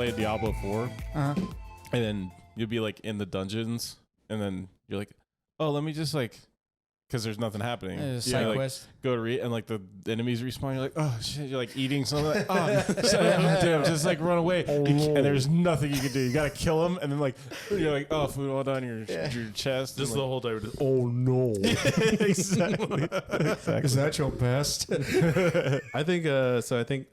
playing Diablo 4, Uh-huh. and then you'll be like in the dungeons, and then you're like, oh, let me just like, because there's nothing happening. Side like, quest. go to read, and like the enemies respawn. You're like, oh shit! You're like eating something. Like, oh, damn! Just like run away, and there's nothing you can do. You gotta kill them, and then like you're like, oh, food all down your chest. Just and, the whole time. Oh no! exactly. Is that your best? I think. So I think.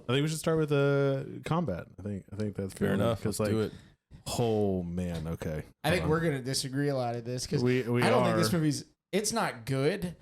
I think we should start with combat. I think that's Fair enough. Because Let's like, do it. oh man, okay. I think we're gonna disagree a lot of this because we I don't think are. this movie's. It's not good,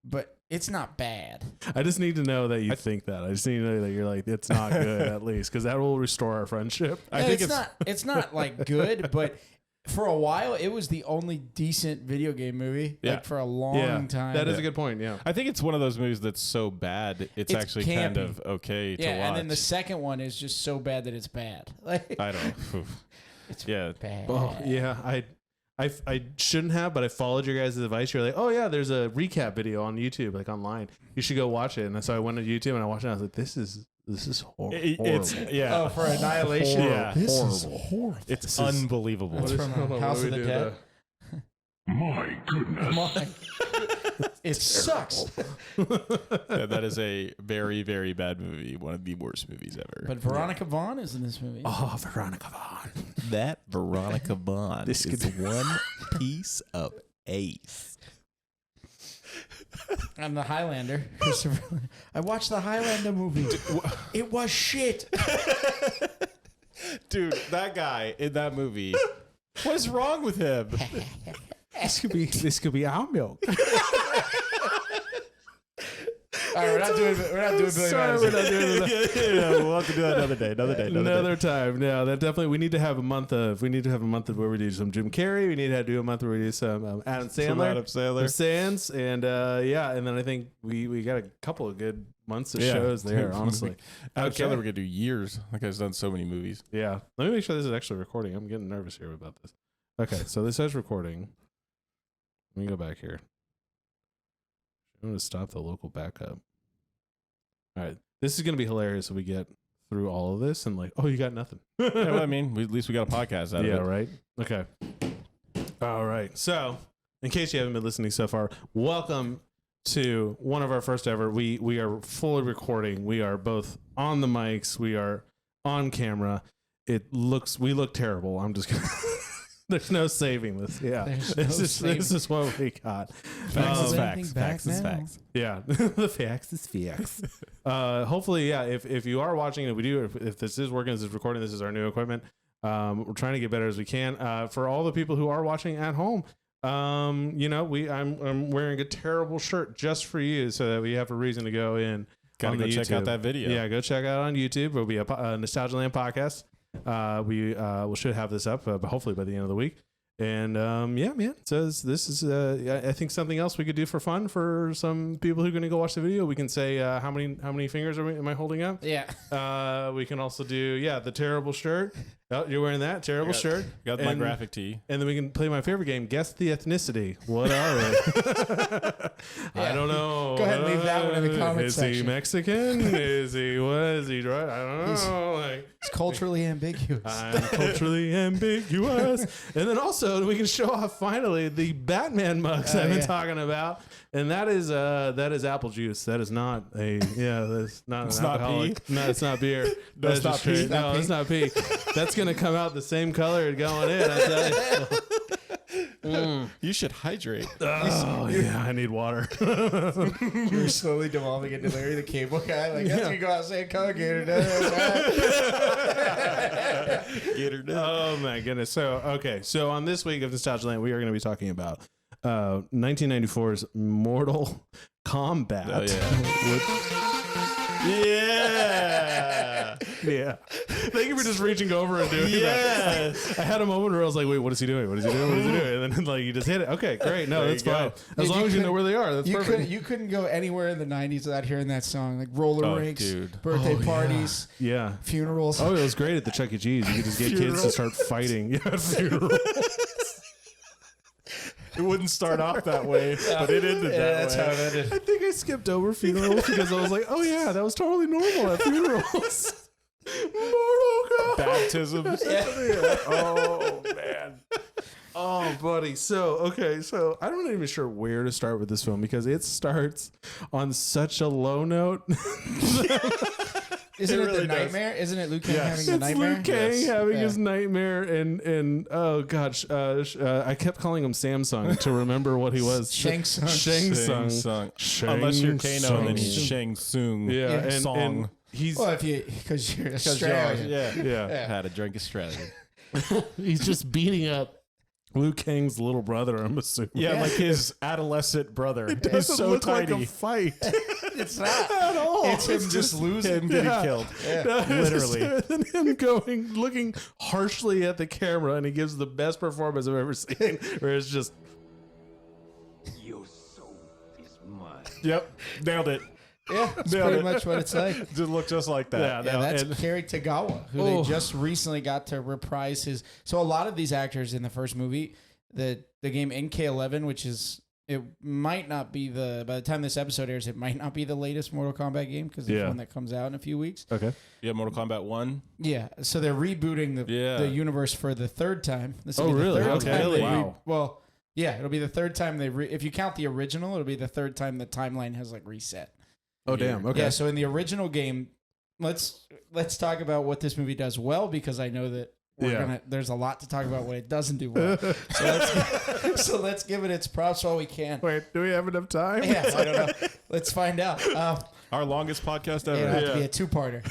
but it's not bad. I just need to know that you think that. I just need to know that you're like it's not good at least because that will restore our friendship. I think it's not. It's not like good, but for a while it was the only decent video game movie. Yeah. Like for a long time. That is a good point. Yeah. I think it's one of those movies that's so bad it's actually kind campy. of okay to watch. and then the second one is just so bad that it's bad. Like I don't. it's Yeah. bad. Well, yeah. I shouldn't have, but I followed your guys' advice. You're like, oh yeah, there's a recap video on YouTube, like online. You should go watch it. And so I went to YouTube and I watched it. And I was like, this is horrible. It's Oh, for Annihilation. Yeah. This is horrible. It's unbelievable. That's from House of the Dead. My goodness. It sucks. Yeah, that is a very, very bad movie. One of the worst movies ever. But Veronica Vaughn is in this movie. Oh, Veronica Vaughn. That Veronica Vaughn This is one piece of ace. I'm the Highlander. I watched the Highlander movie. It was shit. Dude, that guy in that movie. What is wrong with him? This could be our milk. All right, we're not doing Billy Sorry, Madison. we're not doing that. Yeah, we'll have to do that another day. Another time. No, that definitely. We need to have a month of where we do some Jim Carrey. We need to do a month where we do some Adam Sandler. Adam Sandler. Sands, and and then I think we got a couple of good months of shows there. Honestly, Adam Sandler, we're gonna do years. That guy's done so many movies. yeah. Let me make sure this is actually recording. I'm getting nervous here about this. Okay, so this says recording. Let me go back here. I'm going to stop the local backup. All right. This is going to be hilarious if we get through all of this and like, oh, you got nothing. Yeah, well, I mean, at least we got a podcast out of it. Right? Okay. All right. So, in case you haven't been listening so far, welcome to one of our first ever. We are fully recording. We are both on the mics. We are on camera. We look terrible. I'm just going to... There's no saving this. Yeah. This is what we got. Facts is facts. Facts is facts. Yeah. The facts is facts. Hopefully, yeah, if you are watching it, if this is working, this is recording, this is our new equipment. We're trying to get better as we can. For all the people who are watching at home, I'm wearing a terrible shirt just for you so that we have a reason to go in. Gotta go check out that video. Yeah, go check out on YouTube. There'll be a Nostalgia Land podcast. We should have this up, but hopefully by the end of the week. And yeah, man. So this is I think something else we could do for fun for some people who are going to go watch the video. We can say how many fingers am I holding up? Yeah. We can also do the terrible shirt. Oh, you're wearing that terrible shirt. Got my graphic tee. And then we can play my favorite game, guess the ethnicity. What are they? I don't know. Go ahead and leave that one in the comments section. Is he section. Mexican? Is he right? I don't know. It's culturally ambiguous. I'm culturally ambiguous. And then also we can show off finally the Batman mugs I've been talking about. And that is apple juice. That is not that's not It's an not alcoholic. pee? No, it's not beer. That's not pee? straight. No, it's not pee. That's gonna come out the same color going in. I tell you. You should hydrate. Oh yeah, I need water. You're slowly devolving into Larry the Cable Guy. Like, that's you go out and say, "Come get it." Get her done. Oh my goodness. So on this week of Nostalgia Land, we are going to be talking about 1994's Mortal Kombat. Oh, yeah. Yeah. Thank you for just reaching over and doing that. I had a moment where I was like, wait, what is he doing? What is he doing? What is he doing? And then like you just hit it. Okay, great. No, There that's you fine. go. As long as you know where they are. That's perfect. You couldn't go anywhere in the 90s without hearing that song. Like roller rinks, dude. birthday parties, Yeah. funerals. Oh, it was great at the Chuck E. Cheese. You could just get kids to start fighting. Yeah, funeral. It wouldn't start off that way, but it ended that that's way. how it ended. I think I skipped over funerals because I was like, oh yeah, that was totally normal at funerals. Mortal baptisms. Oh man. Oh, buddy. So I'm not even sure where to start with this film because it starts on such a low note. Isn't it really the does. nightmare? Isn't it Liu Kang having It's the nightmare? Liu Kang having Yeah. his nightmare, and oh gosh, I kept calling him Samsung to remember what he was. Shang Tsung. Shang Tsung. Tsung. Unless you're Kano, then he's Shang Shang Tsung. Yeah, and Song. he's Well, because you're Because Australian. yeah. Had a drink Australian. He's just beating up Liu Kang's little brother. I'm assuming. Yeah, like his adolescent brother. He's Doesn't so look tiny. like a fight It's not. at all. It's him just losing. him getting Yeah. killed. No, Literally. and him looking harshly at the camera, and he gives the best performance I've ever seen. Where it's just Your soul is mine. Yep, nailed it. Yeah, that's Nailed pretty it. much what it's like. Just look just like that. Yeah, Yeah, that's and- Kerry Tagawa, who Oh. they just recently got to reprise his. So a lot of these actors in the first movie, the game NK11, which is it might not be by the time this episode airs, it might not be the latest Mortal Kombat game because it's Yeah. one that comes out in a few weeks. okay. Yeah, Mortal Kombat 1. Yeah, so they're rebooting the universe for the third time. This will Oh, be the really? third Okay. time Really? they Wow. well, yeah, it'll be the third time if you count the original, it'll be the third time the timeline has like reset. Oh damn. Okay. Yeah, so in the original game, let's talk about what this movie does well because I know that there's a lot to talk about what it doesn't do well. So let's give it its props while we can. Wait, do we have enough time? Yeah, I don't know. Let's find out. Our longest podcast ever. It'll have to be a two-parter.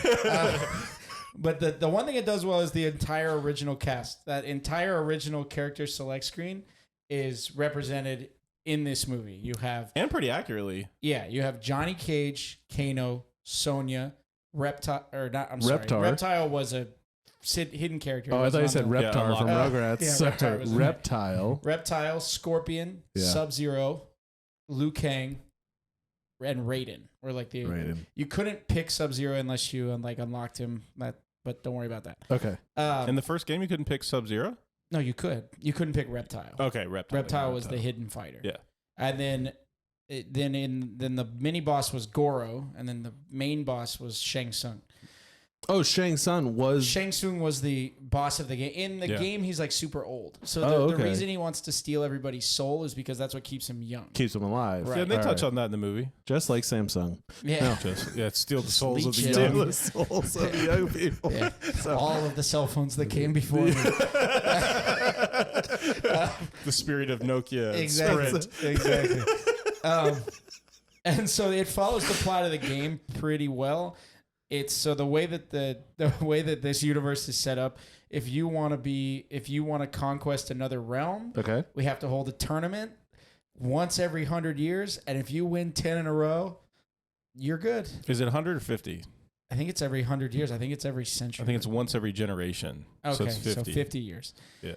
But the one thing it does well is the entire original cast. That entire original character select screen is represented in this movie. You have And pretty accurately. you have Johnny Cage, Kano, Sonya, Reptile, or not? I'm sorry, Reptar. Reptile was a hidden character. Oh, I thought you said Yeah, Reptar from unlocked. Rugrats. Yeah, Sorry, Reptar was in there. Reptile. Reptile, Scorpion, Yeah. Sub-Zero, Liu Kang, and Raiden. Or like Raiden. you couldn't pick Sub-Zero unless you unlocked him. But don't worry about that. Okay. In the first game, you couldn't pick Sub-Zero? No, you could. You couldn't pick Reptile. Okay, Reptile. Reptile was the hidden fighter. Yeah. And then the mini boss was Goro, and then the main boss was Shang Tsung. Oh, Shang Tsung was. Shang Tsung was the boss of the game. In the Yeah. game, he's like super old. So Oh, the okay. reason he wants to steal everybody's soul is because that's what keeps him young. Keeps him alive. Right. Yeah, they All touch right. on that in the movie. Just like Samsung. Yeah. Steal the souls of the leech it. young. The souls of young people. Yeah. All of the cell phones that came before me. The spirit of Nokia. and Exactly. Sprint. Exactly. And so it follows the plot of the game pretty well. It's so the way that the way that this universe is set up. If you want to conquest another realm, Okay. we have to hold a tournament once every 100 years, and if you win 10 in a row, you're good. Is it 100 or 50? I think it's every 100 years. I think it's every century. I think it's once every generation. okay. So it's 50. 50 years. Yeah.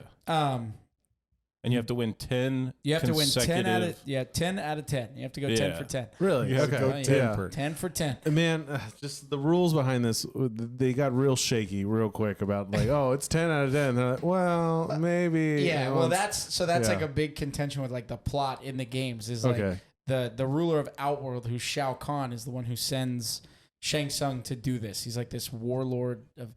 And you have to win 10 You have to win 10 out of consecutive- 10 out of 10. You have to go 10 Yeah. for 10. Really? You have to okay. go Yeah. 10 Yeah. per. 10 for 10. Man, just the rules behind this, they got real shaky real quick about like, oh, it's 10 out of 10. They're like, well, maybe. Yeah, you well know, that's yeah. like a big contention with like the plot in the games is like Okay. the ruler of Outworld, who's Shao Kahn, is the one who sends Shang Tsung to do this. He's like this warlord of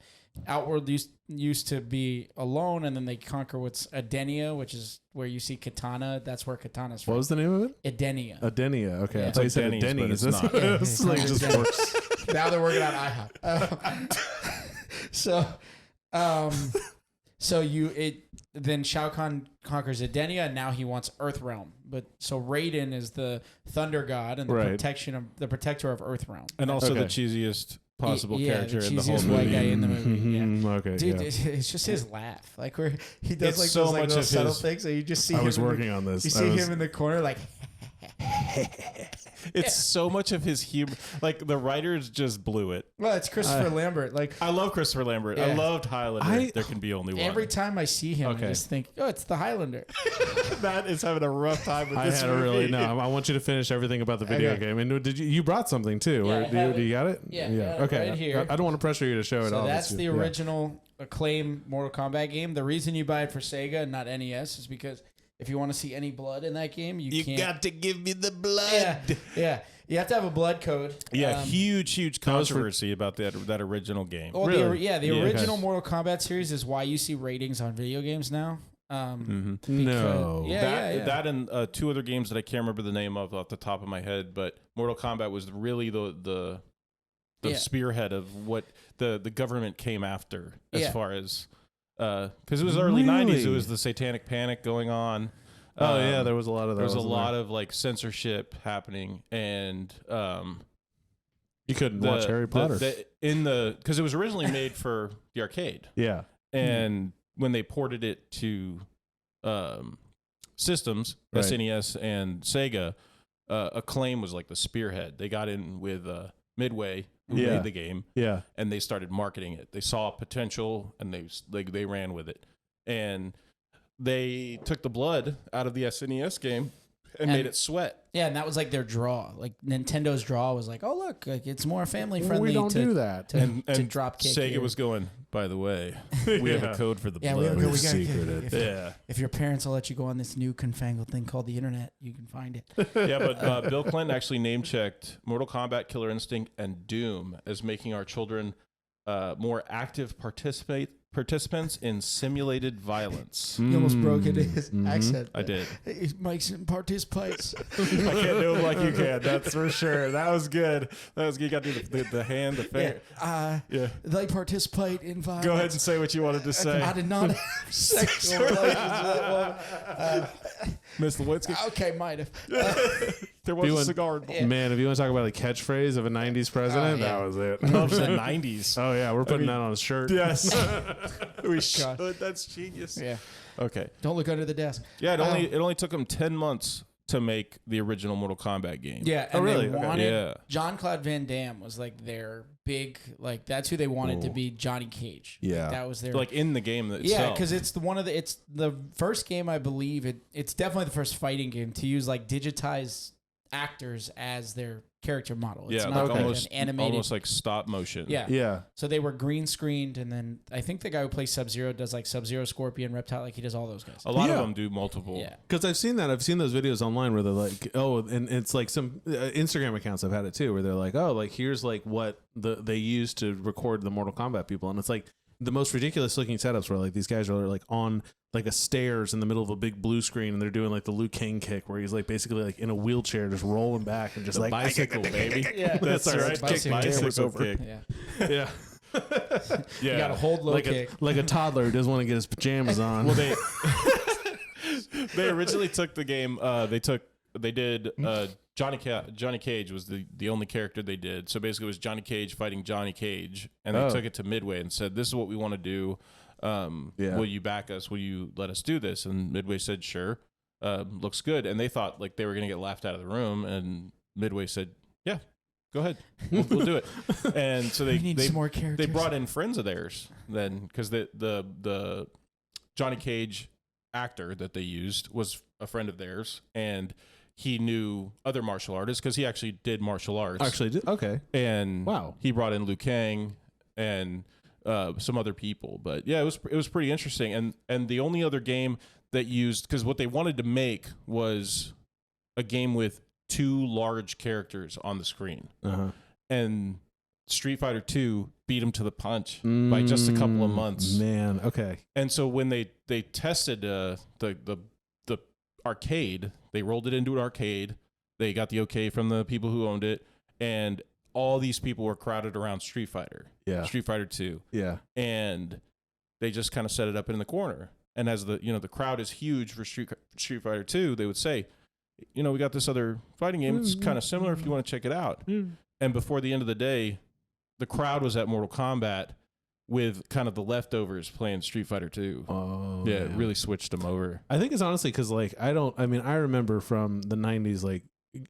Outworld used to be alone, and then they conquer what's Edenia, which is where you see Katana. That's where Katana's from. What was the name of it? Edenia. Adenia. Okay. Yeah. I thought you It's said like Denny's, Denny's. but it's not. Yeah, It's like it's just not worse. Now they're working on IHOP. Then Shao Kahn conquers Edenia, and now he wants Earthrealm. But so Raiden is the thunder god and the Right. protector of Earthrealm. And also the Okay. cheesiest possible Yeah, character the in the whole cheesiest white movie. guy in the movie. Yeah. Mhm, Okay. Dude, yeah. it's just his laugh, like where he does It's like so those like much little of subtle his- things, and you just see I him. was in the- working on this. You I see was- him in the corner, like It's so much of his humor. Like the writers just blew it. well, it's Christopher Lambert. Like I love Christopher Lambert. I Yeah. loved Highlander. There can be only one. every time I see him, Okay. I just think, oh, it's the Highlander. Matt is having a rough time with I this had a movie. really no. I want you to finish everything about the video Okay. game. And did you brought something too? Yeah, Or I have do you it. got it? Yeah, I got it Okay. right here. I don't want to pressure you to show it So all. that's It's- the yeah. original Acclaim Mortal Kombat game. The reason you buy it for Sega and not NES is because if you want to see any blood in that game, you can't. got to give me the blood. Yeah. You have to have a blood code. Yeah, huge controversy about that original game. Well, Really? the Yeah. original Mortal Kombat series is why you see ratings on video games now. No. That and two other games that I can't remember the name of off the top of my head, but Mortal Kombat was really the spearhead of what the government came after as far as because it was early '90s. It was the Satanic Panic going on. Oh yeah, there was a lot of that. There was a lot of like censorship happening, and you couldn't watch Harry Potter because it was originally made for the arcade. Yeah, and when they ported it to systems, Right. SNES and Sega, Acclaim was like the spearhead. They got in with Midway, who Yeah. made the game, yeah. and they started marketing it. They saw potential, and they ran with it. And they took the blood out of the SNES game and made it sweat. Yeah, and that was like their draw. Like Nintendo's draw was like, oh look, like it's more family friendly. We don't do that. To drop kick. Sega here. was going, by the way, we have a code for the Yeah, blood. we We've got secreted. Yeah. If your parents will let you go on this new confangled thing called the internet, you can find it. Yeah, but Bill Clinton actually name-checked Mortal Kombat, Killer Instinct, and Doom as making our children more active participants in simulated violence. He almost broke it in his accent. I did. He makes participates. I can't do it like you can. That's for sure. That was good. You got to do the hand, the finger. Yeah. They participate in violence. Go ahead and say what you wanted to say, I did not have sexual relations with that woman. Miss Lewinsky. Okay, might have. There was You a want- cigar. Man, if you want to talk about a catchphrase of a '90s president, yeah. that was it. Of the 90s. Oh yeah, we're putting that on a shirt. Yes. We God. should. That's genius. Yeah. Okay. Don't look under the desk. Yeah, it only took them 10 months to make the original Mortal Kombat game. Yeah, Oh, and really? they Okay. wanted Yeah. Jean-Claude Van Damme was like their big, like that's who they wanted to be Johnny Cage. Yeah. Like, that was their Like in the game itself. yeah, because it's it's the first game I believe it's definitely the first fighting game to use like digitized actors as their character model. It's Yeah, not like like an animated. almost like stop motion. Yeah. Yeah. So they were green screened, and then I think the guy who plays Sub-Zero does like Sub-Zero, Scorpion, Reptile, like he does all those guys. A lot Yeah. of them do multiple. Yeah. Because I've seen that. I've seen those videos online where they're like, oh, and it's like some Instagram accounts have had it too, where they're like, oh, like here's like what they use to record the Mortal Kombat people, and it's like the most ridiculous looking setups where like these guys are like on like a stairs in the middle of a big blue screen, and they're doing like the Liu Kang kick, where he's like basically like in a wheelchair, just rolling back and just The like bicycle, baby. Yeah. That's Sorry, right. bicycle Bicycle kick. kick. Yeah. yeah, Yeah. You got to hold low like kick. like a toddler who doesn't want to get his pajamas on. Well, they originally took the game. They did Johnny Cage was the only character they did. So basically, it was Johnny Cage fighting Johnny Cage, and they took it to Midway and said, "This is what we want to do. Will you back us? Will you let us do this?" And Midway said, "Sure, looks good." And they thought like they were going to get laughed out of the room, and Midway said, "Yeah, go ahead, we'll do it." And so We need some more characters. they brought in friends of theirs then, because the Johnny Cage actor that they used was a friend of theirs, and he knew other martial artists because he actually did martial arts. Okay. And Wow. he brought in Liu Kang and some other people. But yeah, it was pretty interesting. And the only other game that used, because what they wanted to make was a game with two large characters on the screen, and Street Fighter 2 beat him to the punch by just a couple of months. Man, okay. And so when they tested the arcade, they rolled it into an arcade. They got the okay from the people who owned it, and all these people were crowded around Street Fighter. Yeah. Street Fighter 2. Yeah. And they just kind of set it up in the corner. And as the crowd is huge for Street Fighter 2, they would say, we got this other fighting game. It's kind of similar if you want to check it out. And before the end of the day, the crowd was at Mortal Kombat with kind of the leftovers playing Street Fighter 2. Oh, Yeah, it really switched them over. I think it's honestly because like I remember from the 90s, like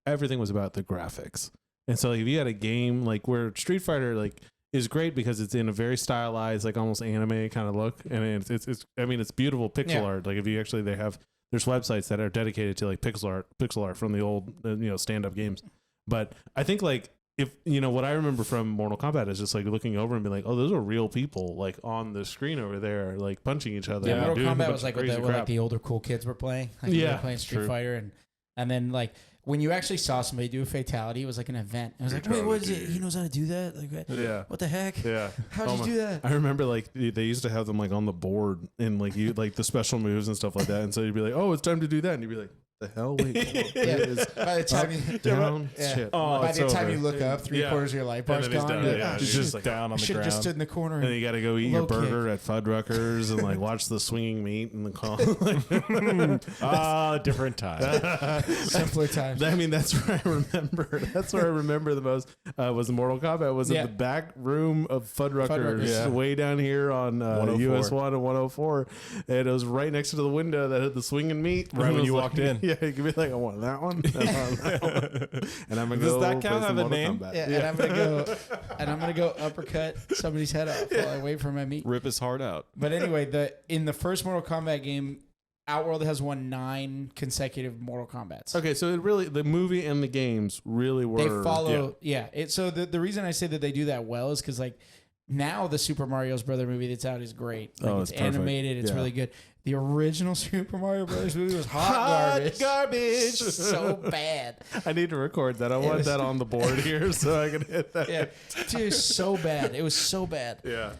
everything was about the graphics. And so like, if you had a game like where Street Fighter like is great because it's in a very stylized, like almost anime kind of look. And it's beautiful pixel art. Like if you actually, there's websites that are dedicated to like pixel art from the old, stand up games. But I think like if what I remember from Mortal Kombat is just like looking over and being like, oh, those are real people like on the screen over there, like punching each other. Yeah, and Mortal doing a Kombat bunch was of like what crazy like crap. the older cool kids were playing. Like they Yeah, were playing Street true. Fighter and then like when you actually saw somebody do a fatality, it was like an event. It was like, wait, what is it? He knows how to do that? Like, Yeah. what the heck? Yeah. How'd Oh you my- do that? I remember like they used to have them like on the board and like you like the special moves and stuff like that. And so you'd be like, oh, it's time to do that. And you'd be like, the hell? Wait, hold on. Yeah. It is By the time you down. Yeah. Shit. Oh, by it's the time over. you look up, 3/4 of your life And bar's then he's gone. done. You're like, Yeah, oh, he's shit. just down on I the should have just ground. stood in the corner. And then you got to go eat your Low kick. burger at Fuddruckers and like watch the swinging meat and the call. Different time. Simpler times. I mean, that's where I remember. That's where I remember the most was the Mortal Kombat. Was Yeah. in the back room of Fuddruckers, Fuddruckers. Yeah. way down here on 104. US 1 and 104, and it was right next to the window that had the swinging meat. Right And when it you was walked like- in. Yeah, you could be like, I want that one. I want that one. And I'm gonna Does go. that count play some have a Mortal name? Kombat. Yeah, and I'm gonna go uppercut somebody's head off while I wait for my meat. Rip his heart out. But anyway, in the first Mortal Kombat game, Outworld has won 9 consecutive Mortal Kombats. Okay, so it really the movie and the games really were. They follow, so the reason I say that they do that well is because like now the Super Mario's Brother movie that's out is great. Like, Oh, it's it's perfect. animated, it's Yeah. really good. The original Super Mario Brothers movie was hot garbage. so bad. I need to record that. I want was- that on the board here so I can hit that. Yeah, dude, it was so bad. It was so bad. Yeah.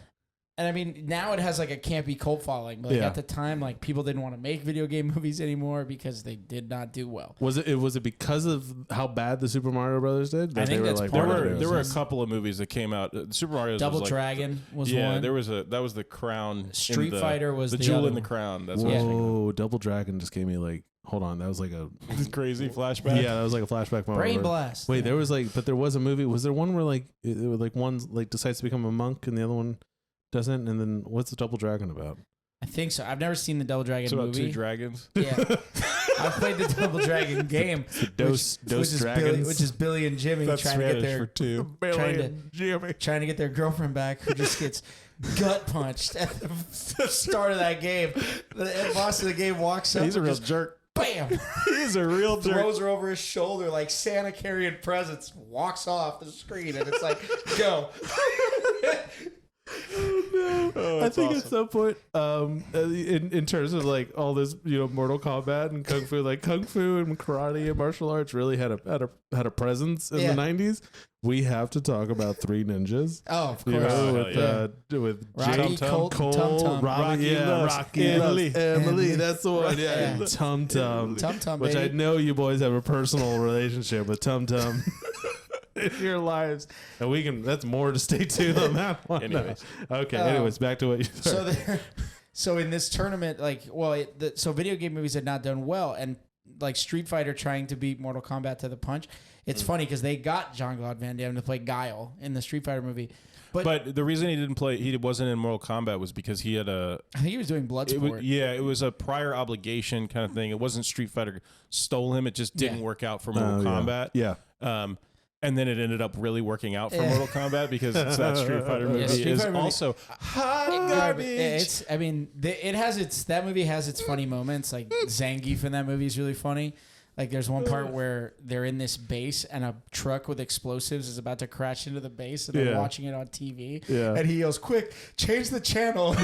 And I mean, now it has like a campy cult following. But like Yeah. at the time, like people didn't want to make video game movies anymore because they did not do well. Was it because of how bad the Super Mario Brothers did? I think that's like, part There of were it. there were a It's- couple of movies that came out. Super Mario Double was like, Dragon was yeah, one. there was that was the crown. in Street the- Fighter was the the jewel other in the one. crown. That's what I was thinking Whoa, Double Dragon just gave me like, hold on, that was like a of. Crazy flashback. yeah, that was like a flashback moment. Brain where- Blast. Wait, there was like, but there was a movie. Was there one where like it was like one like decides to become a monk and the other one doesn't? And then what's the Double Dragon about? I think so. I've never seen the Double Dragon It's about movie. 2 dragons. Yeah, I played the Double Dragon game, Dose which is Dragons. which is Billy and Jimmy That's trying to get Spanish their for 2. trying to get their girlfriend back, who just gets gut punched at the start of that game. The boss of the game walks up. He's a and real just jerk. bam, He's a real jerk. throws her over his shoulder like Santa carrying presents. Walks off the screen, and it's like, go. Oh, I that's think at awesome. some point, in terms of like all this, Mortal Kombat and Kung Fu, like Kung Fu and karate and martial arts really had a presence in Yeah. the '90s. We have to talk about Three Ninjas. Oh, of You course. know, hell with Rocky, Jake Colt, Cole, Tum Tum. Robbie, Rocky yeah, loves Rocky Emily. loves Emily. Emily. That's the one. Yeah, Yeah. Tum Tum. Tum Tum, Which I baby. know you boys have a personal relationship with Tum Tum in your lives, and we can. That's more to stay tuned on that one. Anyways. Okay. Um, anyways, back to what you said. So so in this tournament, like, well, so video game movies had not done well, and like Street Fighter trying to beat Mortal Kombat to the punch. It's funny because they got Jean-Claude Van Damme to play Guile in the Street Fighter movie, but the reason he wasn't in Mortal Kombat was because he had I think he was doing it Bloodsport. was, it was a prior obligation kind of thing. It wasn't Street Fighter stole him. It just didn't Yeah. work out for Mortal Kombat. Yeah. And then it ended up really working out for Yeah. Mortal Kombat because it's that Street Fighter movie Street is Fighter movie- also hot Garbage. garbage. It's, I mean, it has that movie has its funny moments. Like Zangief in that movie is really funny. Like there's one part where they're in this base and a truck with explosives is about to crash into the base and they're Yeah. watching it on TV. Yeah. And he yells, "Quick, change the channel."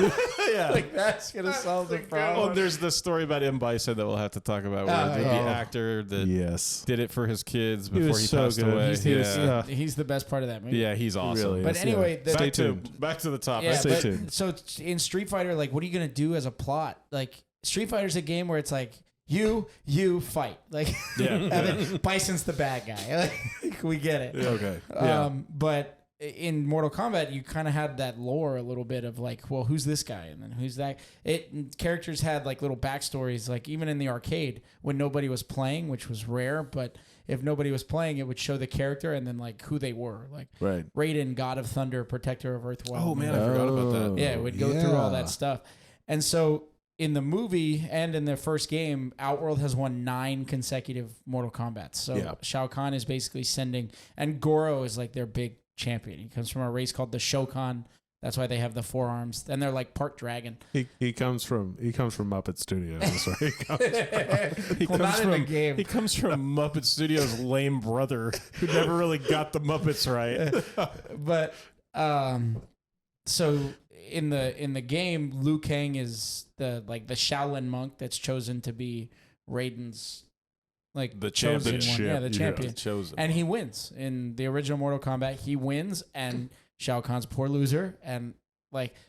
Yeah. Like that's gonna solve the problem. Well, there's the story about M. Bison that we'll have to talk about. Where Oh, the yeah. actor that Yes. did it for his kids He before was he so passed good. away. He's the best part of that movie. Yeah, he's awesome. Really But is, anyway, yeah. the- Stay tuned. Back to the topic. Yeah, Stay but, tuned. so in Street Fighter, like, what are you gonna do as a plot? Like, Street Fighter's a game where it's like you fight, like, Yeah. and then Bison's the bad guy. Like, we get it. Okay. But in Mortal Kombat, you kind of had that lore a little bit of like, well, who's this guy, and then who's that? Characters had like little backstories, like even in the arcade when nobody was playing, which was rare, but if nobody was playing, it would show the character and then like who they were, like Right. Raiden, God of Thunder, Protector of Earth. Oh man, I forgot about that. Yeah, it would go through all that stuff. And so in the movie and in their first game, Outworld has won 9 consecutive Mortal Kombats. So Yeah. Shao Kahn is basically sending, and Goro is like their big champion. He comes from a race called the Shokan That's why they have the forearms, and they're like part dragon. He comes from Muppet Studios. That's where he comes. He Well, comes not in the from game. He comes from Muppet Studios' lame brother who never really got the Muppets right. But so in the game, Liu Kang is the Shaolin monk that's chosen to be Raiden's The chosen champion. one. Yeah, the champion. Chosen. And he wins in the original Mortal Kombat. He wins, and Shao Kahn's a poor loser, and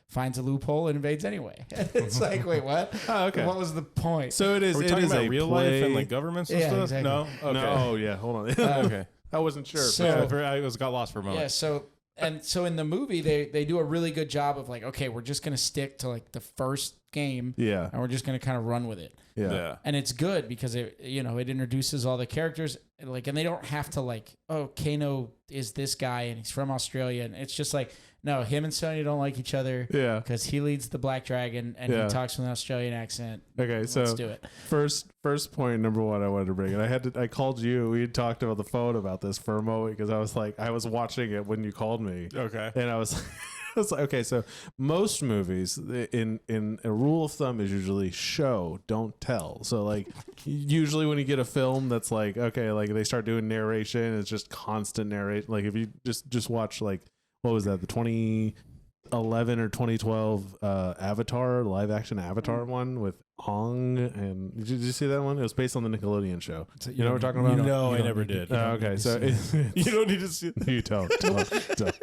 finds a loophole and invades anyway. It's like, wait, what? Oh, okay. What was the point? So it is. Are we it talking is about a real play. life and governments and Yeah, stuff? exactly. No? Okay. No, oh yeah. Hold on. Okay. I wasn't sure. So- I got lost for a moment. Yeah, so in the movie they do a really good job of okay, we're just gonna stick to the first game, yeah. and we're just gonna kind of run with it. Yeah. And it's good because it introduces all the characters, and they don't have to Kano is this guy and he's from Australia, and it's just no, him and Sonya don't like each other Yeah. because he leads the Black Dragon and Yeah. he talks with an Australian accent. Okay. So Let's do it. first point number one I wanted to bring, and I called you. We had talked about the phone about this for a moment because I was watching it when you called me, Okay. and I was. I was like, okay, so most movies in a rule of thumb is usually show, don't tell. So usually when you get a film that's they start doing narration, it's just constant narration. If you just watch what was that, the 2011 or 2012 Avatar, live action Avatar one with Ong, and did you see that one? It was based on the Nickelodeon show. You know what we're talking about? No, I never did. Okay, so You don't need to see you don't.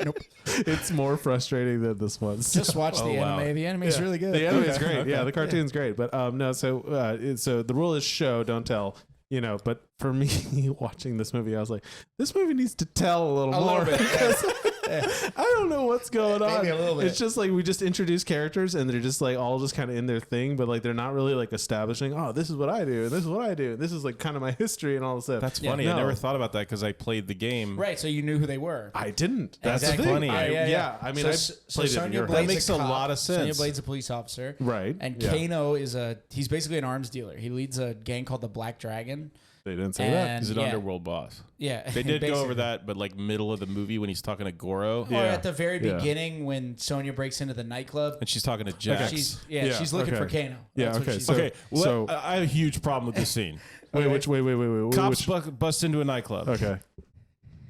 Nope. It's more frustrating than this one. Just watch the wow. anime. The anime's really good. The anime's great. Okay. Yeah, the cartoon's great. But no, so the rule is show, don't tell. But for me watching this movie, I was like, this movie needs to tell a little more. little bit. because I don't know what's going on. Maybe a little bit. It's just we just introduce characters and they're just all just kind of in their thing, but they're not really establishing, oh, this is what I do, and this is what I do, and this is kind of my history and all this stuff. That's Yeah. funny. I No. never thought about that because I played the game. Right, so you knew who they were. I didn't. That's Exactly. the thing. Funny. I mean, I so played it in Sonya your Blade's That makes a cop. lot of Sonya sense. Blade's a police officer. right. And yeah. Kano he's basically an arms dealer. He leads a gang called the Black Dragon. They didn't say that. And He's an yeah, underworld boss. Yeah. They did go over basically. that, but middle of the movie when he's talking to Goro, Or Yeah. at the very Yeah. beginning when Sonya breaks into the nightclub. and she's talking to Jax. She's Yeah, she's looking okay. for Kano. Yeah, That's what okay, she's so- doing. Okay, well, So- I have a huge problem with this scene. Wait, Cops bust into a nightclub, Okay.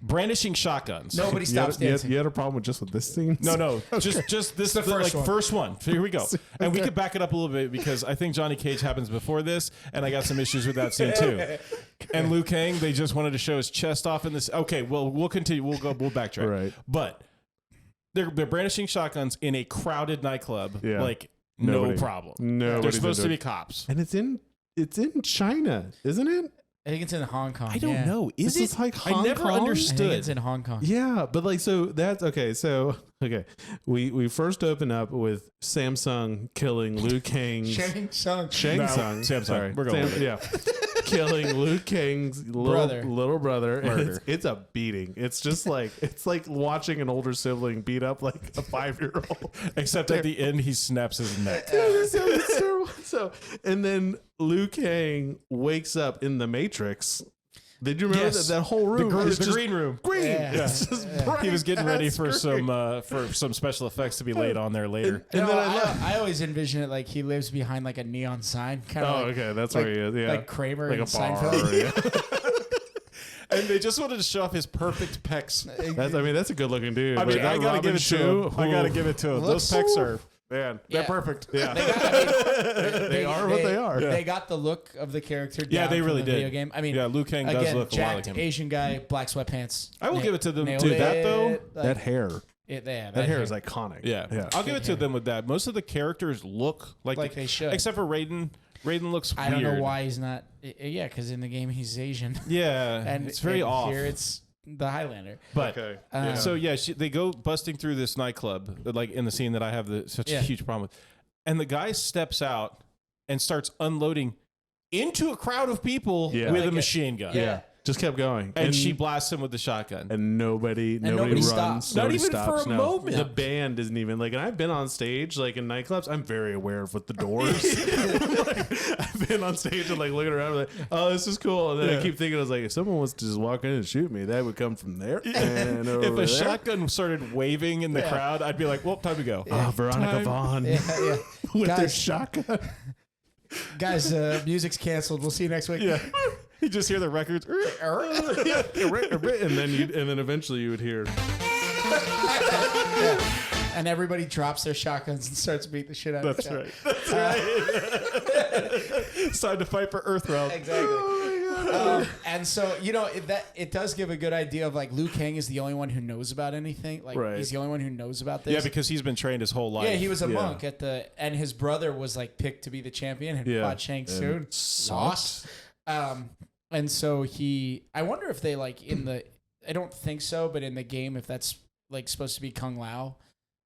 brandishing shotguns. Nobody stops you dancing. had a problem with just this scene? No, just this the first one. first one. So here we go, and we could back it up a little bit because I think Johnny Cage happens before this, and I got some issues with that scene too. And Liu Kang, they just wanted to show his chest off in this. Okay, well we'll continue. We'll backtrack. Right. But they're brandishing shotguns in a crowded nightclub. Yeah. No Nobody- problem. nobody's They're supposed to into be it. cops. And it's in China, isn't it? I think it's in Hong Kong. I don't know. Is This it? is like I Hong never Kong? I think understood. it's in Hong Kong. Yeah, but so that's okay. So we first open up with Samsung killing Liu Kang's Shang Tsung. Shang No, Tsung. Samsung. Sorry, We're going with it. yeah, killing Liu Kang's Brother. little brother. And Murder. it's a beating. It's just it's like watching an older sibling beat up a 5-year-old. Except at the end, he snaps his neck. It's terrible. So, and then Liu Kang wakes up in the Matrix. Did you remember Yes. that whole room? is The just green room. green. Yeah. It's just He was getting ready bright for ass some special effects to be laid on there later. And No, then I always envision it like he lives behind a neon sign, kind of Oh, okay, that's where he is. Yeah, like Kramer like and a bar. Seinfeld. Yeah. And they just wanted to show off his perfect pecs. That's a good looking dude. I mean, But I that gotta Robin give it to Shue, him. I gotta give it to him. Those pecs are man. they're Yeah. perfect. Yeah, They are what they are. They got the look of the character. Yeah, down they from really the video did. game. I mean, Yeah, Liu Kang does again, look a lot like jacked him. Asian guy, black sweatpants. I will give it to them. Nailed Dude, that though. it. that hair. That That hair is iconic. Yeah. yeah. I'll give it to them with that. Most of the characters look like they should. except for Raiden. Raiden looks I weird. don't know why he's not. Yeah, because in the game he's Asian, Yeah, and it's very and off. Here it's the Highlander. But Okay. so yeah, they go busting through this nightclub, like in the scene that I have such Yeah. a huge problem with, and the guy steps out and starts unloading into a crowd of people Yeah. with a Like machine gun. Yeah. just kept going, And she blasts him with the shotgun. and nobody nobody runs, stops. Not nobody even for stops. a No. moment. The band isn't even like. And I've been on stage like in nightclubs. I'm very aware of what the doors. Like, I've been on stage and like looking around like, oh, this is cool. And then I keep thinking, I was like, if someone wants to just walk in and shoot me, that would come from there. And over If a there. shotgun started waving in the crowd, I'd be like, well, time to go. Oh, Veronica Vaughn Yeah, yeah. with their Guys. shotgun. Guys, music's canceled. We'll see you next week. Yeah. You just hear the records. And then eventually you would hear. And everybody drops their shotguns and starts beating the shit out of That's each other. right. That's right. It's time to fight for Earthrealm. Exactly. And so it does give a good idea of like Liu Kang is the only one who knows about anything. Like Right. he's the only one who knows about this. Yeah, because he's been trained his whole life. Yeah, he was a Yeah. monk and his brother was like picked to be the champion and Yeah. fought Shang Tsung. Lost. And so I wonder if they like I don't think so, but in the game, if that's like supposed to be Kung Lao.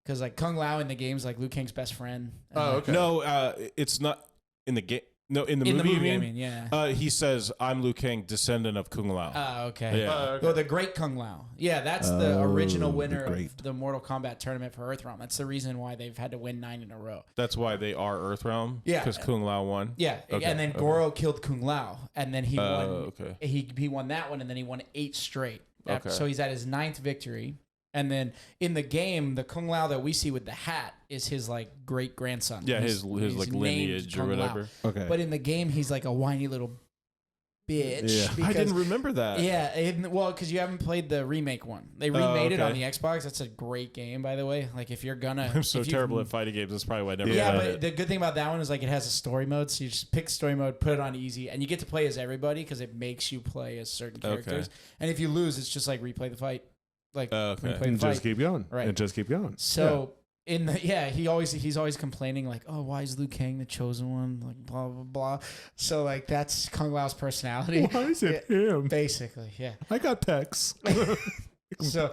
Because like Kung Lao in the game is like Liu Kang's best friend. And, Oh, like, okay. No, it's not in the game. No, in the In movie, the movie, you I mean? mean, yeah. He says, I'm Liu Kang, descendant of Kung Lao. Oh, okay. Yeah. okay. Oh, the Great Kung Lao. Yeah, that's the original the winner Great. of the Mortal Kombat tournament for Earthrealm. That's the reason why they've had to win 9 in a row. That's why they are Earthrealm? Yeah. Because Kung Lao won? Yeah, Okay, and then okay. Goro killed Kung Lao, and then he won. Okay. He won that one, and then he won 8 straight. Okay. So he's at his 9th victory. And then in the game, the Kung Lao that we see with the hat is his like great grandson. Yeah, his he's like named lineage or Kung Lao. whatever. Okay. But in the game, he's like a whiny little bitch. Yeah. I because- didn't remember that. Yeah, well, because you haven't played the remake one. They remade it on okay. the Xbox. That's a great game, by the way. Like if you're gonna, I'm so if you terrible can- at fighting games. That's probably why I never Yeah, played but it. the good thing about that one is like it has a story mode. So you just pick story mode, put it on easy, and you get to play as everybody because it makes you play as certain Okay. characters. And if you lose, it's just like replay the fight. Like Okay. replay the and just fight. keep going. Right. And just keep going. So he's always complaining like, oh, why is Liu Kang the chosen one? Like blah blah blah. So like that's Kung Lao's personality. Why is it him? Basically, yeah. I got pecs. So,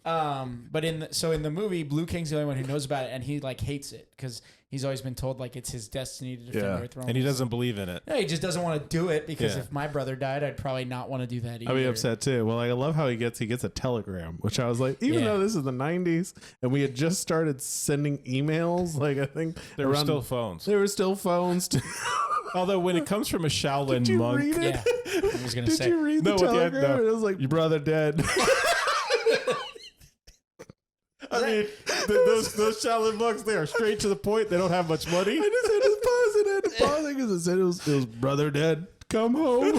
but in the movie, Liu Kang's the only one who knows about it, and he like hates it because he's always been told like it's his destiny to defend Yeah. Earthrealm. And he doesn't believe in it. No, he just doesn't want to do it because Yeah. if my brother died, I'd probably not want to do that either. I'd be upset too. Well, I love how he gets a telegram, which I was like, even Yeah. though this is the 90s and we had just started sending emails, like I think There were around- still phones. there were still phones. Although when it comes from a Shaolin Did you monk, read it? Yeah, I was gonna Did say. you read No, the at the end, telegram? no. It was like, your brother dead. I mean, those Shaolin monks, they are straight to the point. They don't have much money. I just had to pause it. I had to pause it because it said it was brother dead. Come home.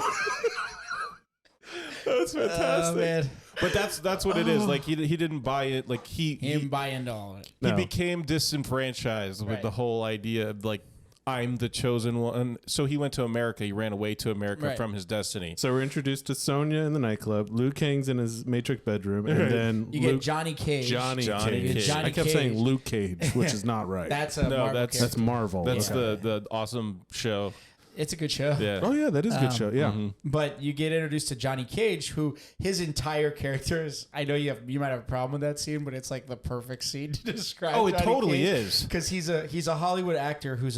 That's fantastic. Oh man, But that's what it is. Like he didn't buy it. Like he didn't buy into all of it. he No. became disenfranchised with Right. the whole idea of like, I'm the chosen one. So he went to America. He ran away to America Right. from his destiny. So we're introduced to Sonya in the nightclub. Liu Kang's in his Matrix bedroom, and Right. then You Luke, get Johnny Cage. Johnny Cage. Cage. Johnny I kept Cage. saying Luke Cage, which is not right. That's a No, Marvel that's- That's character. Marvel. That's Okay. the awesome show. It's a good show. Yeah. Oh yeah, that is a good show. Yeah. Mhm. But you get introduced to Johnny Cage, who his entire character is. I know you might have a problem with that scene, but it's like the perfect scene to describe. Oh, it Johnny totally Cage. is. Because he's a Hollywood actor who's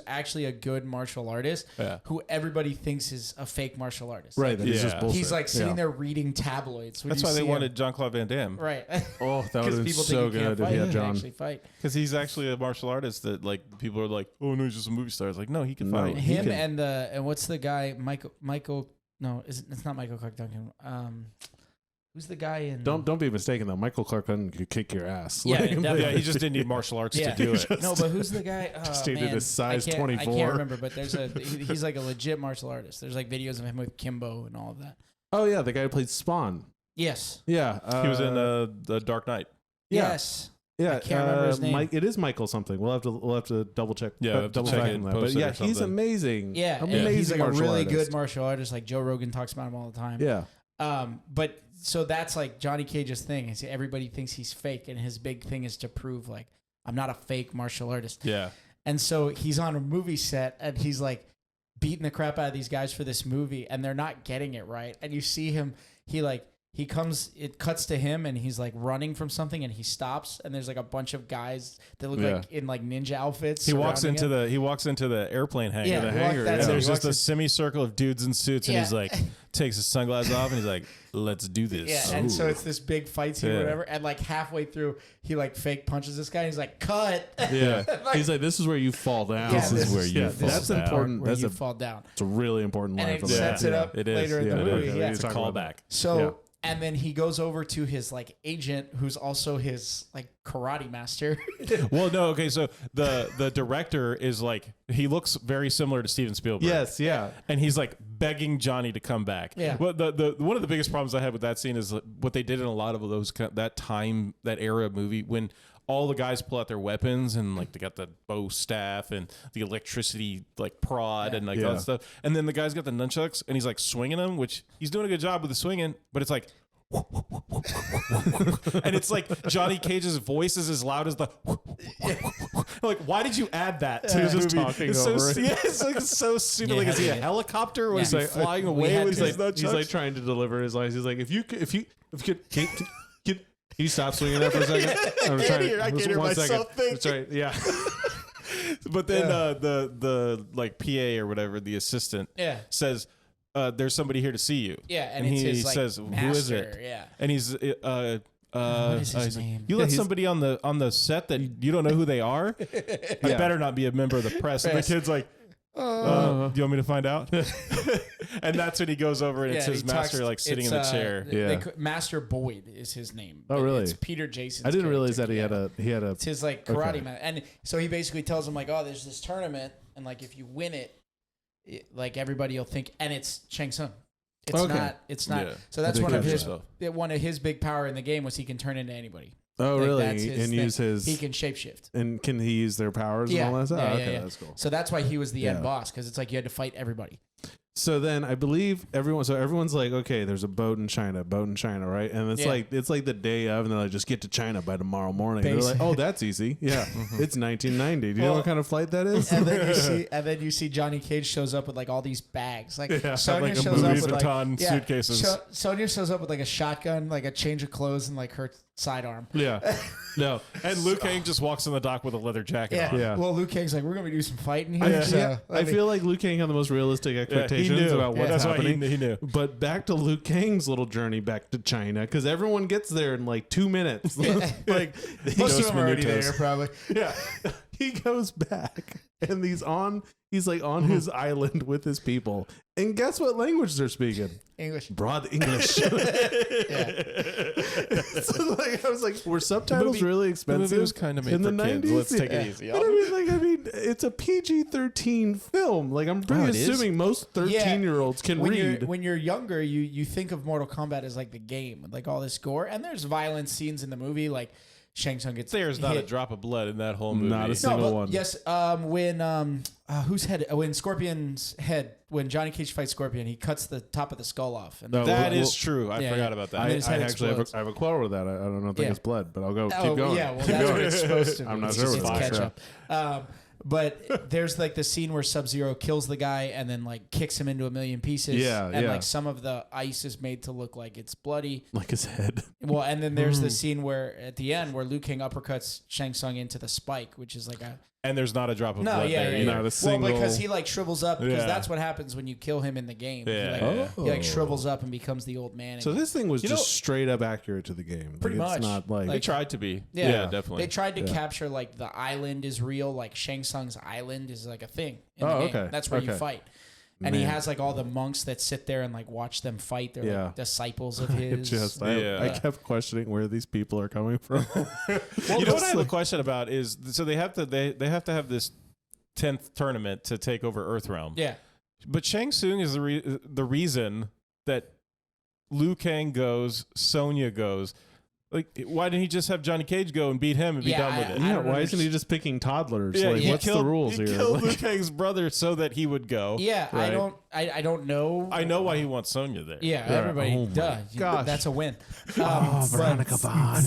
actually a good martial artist. Yeah. Who everybody thinks is a fake martial artist. Right. Like, That is just Yeah. bullshit. he's like sitting Yeah. there reading tabloids. when That's you why they see him. wanted Jean-Claude Van Damme. Right. Oh, that would Because have been people so think you can't good if fight. he had You can John. actually fight. Because he's actually a martial artist that like people are like, oh no, he's just a movie star. It's like, no, he can No. fight. He Him can- and what's the guy Michael? No, it's not Michael Clark Duncan. Who's the guy in? Don't be mistaken though. Michael Clark Duncan could kick your ass. Yeah, Like, definitely. Yeah, he just didn't need martial arts Yeah. to do it. No, but who's the guy? Just needed man, a size I can't 24. remember, but he's like a legit martial artist. There's like videos of him with Kimbo and all of that. Oh yeah, the guy who played Spawn. Yes. Yeah, He was in the Dark Knight. Yeah. Yes. Yeah, I can't remember his name. Mike, it is Michael something. We'll have to double check. Yeah, we'll have to double check fact it on and that. But post it yeah, or he's something. amazing. Yeah. amazing. He's like a martial really artist. good martial artist. Like Joe Rogan talks about him all the time. Yeah, But so that's like Johnny Cage's thing. Is everybody thinks he's fake, and his big thing is to prove like I'm not a fake martial artist. Yeah. And so he's on a movie set, and he's like beating the crap out of these guys for this movie, and they're not getting it right. And you see him, he comes, it cuts to him, and he's like running from something, and he stops, and there's like a bunch of guys that look Yeah. like in like ninja outfits. He walks surrounding into him. the airplane hangar. Yeah, the he walk- hangar, that's yeah. it. And there's He just a walks semicircle of dudes in suits, and Yeah. he's like, takes his sunglasses off and he's like, let's do this. Yeah, and so it's this big fight scene or Yeah. whatever, and like halfway through, he like fake punches this guy. And he's like, "Cut!" Yeah. Like- He's like, this is where you fall down. Yeah, this is where you fall That's down. important. where That's you a, fall down, it's a really important and line it from sets that. it up It is. later in Yeah, the it movie. is. Yeah. You It's a talk about callback. So, Yeah. and then he goes over to his like agent, who's also his like karate master. Well, no, okay, so the director is like, he looks very similar to Steven Spielberg. Yes, yeah. And he's like begging Johnny to come back. Yeah. Well, the one of the biggest problems I had with that scene is what they did in a lot of those that era movie when all the guys pull out their weapons and like they got the bow staff and the electricity like prod and like all Yeah. that stuff. And then the guy's got the nunchucks and he's like swinging them, which he's doing a good job with the swinging, but it's like and it's like Johnny Cage's voice is as loud as the like, why did you add that to He's the just movie? talking It's over so, it. yeah, it's like so stupid. Like, is he a Yeah. helicopter or is Yeah. he flying We away had with to- his nunchucks? He's like trying to deliver his lines. He's like, if you can you stop swinging that for a second? I'm I can't hear one myself second. think. That's right. Yeah. But then the like PA or whatever, the assistant Yeah. says, "There's somebody here to see you." Yeah, and he it's his, like, says, "Who is master, it?" yeah. And he's What is his name? You let somebody on the set that you don't know who they are. I better not be a member of the press. And the kid's like, do you want me to find out? And that's when he goes over and it's Yeah, his he master talks- like sitting in it's, the chair. Yeah. Master Boyd is his name. Oh, but really? It's Peter Jason's I didn't realize character, that he had a It's his like karate Okay. man, and so he basically tells him like, "Oh, there's this tournament, and like if you win it, like everybody will think, and it's Shang Tsung. It's Okay. not. It's not. Yeah. So that's They one of capture his. stuff. One of his big power in the game was he can turn into anybody. Oh, Like, really? that's his And thing. use his He can shapeshift. and can he use their powers Yeah. and all that stuff? Yeah, Oh, yeah, okay, yeah. that's cool. So that's why he was the end Yeah. boss, because it's like you had to fight everybody. So then I believe everyone's like, okay, there's a boat in China, right? And it's Yeah. like the day of, and they're like, just get to China by tomorrow morning. They're like, Basically. oh, that's easy. Yeah, it's 1990. Do you know Well, what kind of flight that is? And then you see Johnny Cage shows up with like all these bags. Like Yeah, Sonya like a shows up Louis with Vuitton like suitcases. Sonya shows up with like a shotgun, like a change of clothes, and like her sidearm. Yeah, no. And Luke Cage just walks on the dock with a leather jacket Yeah. on. Yeah. Well, Luke Cag's like, we're gonna be doing some fighting here. I, so yeah, I let me-" feel like Liu Kang had the most realistic Yeah, he expectations knew. about what's That's happening. why he knew. But back to Liu Kang's little journey back to China, because everyone gets there in like 2 minutes. Like most of them are already Minutos. there, probably. yeah, he goes back and he's like on his island with his people, and guess what language they're speaking? English. Broad English. So, like, I was like, were subtitles movie- really The expensive? movie was kind of made in for the kids. 90s? Let's take Yeah. it easy. And I mean, it's a PG-13 film. Like, I'm pretty Oh, it is? assuming most 13-year-olds can when read. When you're younger, you think of Mortal Kombat as like the game with like all this gore, and there's violent scenes in the movie, like Shang Tsung gets There's not a hit. drop of blood in that whole movie. Not a No, single but one. yes. When Scorpion's head, when Johnny Cage fights Scorpion, he cuts the top of the skull off. And No, That well, is true. I yeah, forgot yeah. about that. And I his head actually explodes. have a quarrel with that. I don't think Yeah. it's blood, but I'll go. Oh, Keep going. yeah, well, Keep that's going. what it's supposed to be. I'm not It's sure just- what it's it is. ketchup. But there's like the scene where Sub-Zero kills the guy and then like kicks him into a million pieces. Yeah, and yeah. like some of the ice is made to look like it's bloody. Like his head. Well, and then there's the scene where at the end where Liu Kang uppercuts Shang Tsung into the spike, which is like a And there's not a drop of no, blood yeah, there yeah, either. yeah. Not a Well, single- because he like shrivels up because Yeah. that's what happens when you kill him in the game. Yeah, he, like, yeah. he like shrivels up and becomes the old man. So again. this thing was You just know- straight up accurate to the game. Pretty Like, much. It's not like They tried to be. Yeah. Yeah, definitely. They tried to Yeah. capture like the island is real, like Shang Tsung's island is like a thing in Oh, the game. okay. That's where you Okay. fight. And he Man. has like all the monks that sit there and like watch them fight. They're Yeah. like disciples of It his. just Yeah. I kept questioning where these people are coming from. You know what I have a question about is so they have to have this 10th tournament to take over Earthrealm. Yeah. But Shang Tsung is the reason that Liu Kang goes, Sonya goes. Like, why didn't he just have Johnny Cage go and beat him and be Yeah, done with it? I Yeah, don't why isn't he understand. just picking toddlers? Yeah, like, he what's the killed- rules he here? killed Like- Liu Kang's brother so that he would go. Yeah. Right. I don't know. I know why he wants Sonya there. Yeah, Yeah. everybody. Oh my Duh. gosh. That's a win. Veronica Vaughn.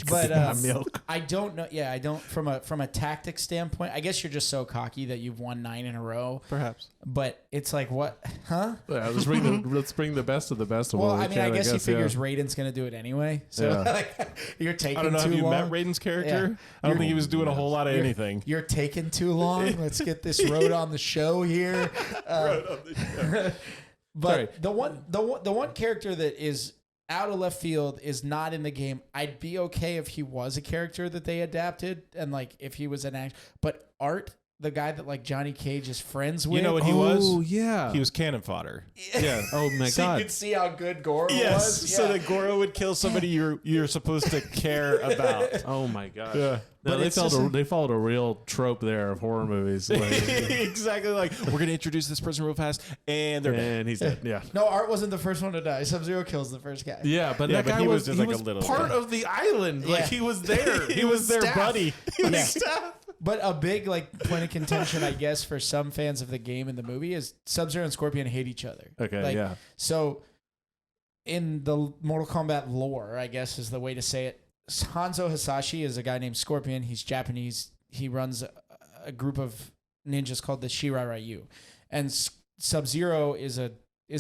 But milk. I don't know. Yeah, I don't. From a tactic standpoint, I guess you're just so cocky that you've won 9 in a row. Perhaps. But it's like, what? Huh? Yeah, let's bring the best of the best of Well, what we I mean, can, I guess he figures yeah. Raiden's gonna do it anyway. So Yeah. like, you're taking I don't know. too Have you long. met Raiden's character? Yeah. I don't think he was doing a whole lot of You're- anything. You're taking too long. Let's get this road on the show here. Sorry. But the one character that is out of left field is not in the game. I'd be okay if he was a character that they adapted and like if he was an act. But Art, the guy that like Johnny Cage is friends with, You know what he Oh was? yeah. He was cannon fodder. Yeah. Oh my so god. you could see how good Goro Yes, was. so Yeah. that Goro would kill somebody you're supposed to care about. Oh my gosh. Yeah. No, But they it's just they followed a real trope there of horror movies. Like, Exactly. Like we're gonna introduce this person real fast, and they're dead. and he's dead. Yeah. No, Art wasn't the first one to die. Sub-Zero kills the first guy. Yeah, but Yeah, that but guy he was was just he like a was little part guy. of the island. Like Yeah. he was there. He was their staff. buddy. Yeah. But a big like point of contention, I guess, for some fans of the game and the movie is Sub-Zero and Scorpion hate each other. Okay, Like, yeah. So in the Mortal Kombat lore, I guess is the way to say it, Hanzo Hasashi is a guy named Scorpion. He's Japanese. He runs a group of ninjas called the Shirai Ryu. And Sub-Zero is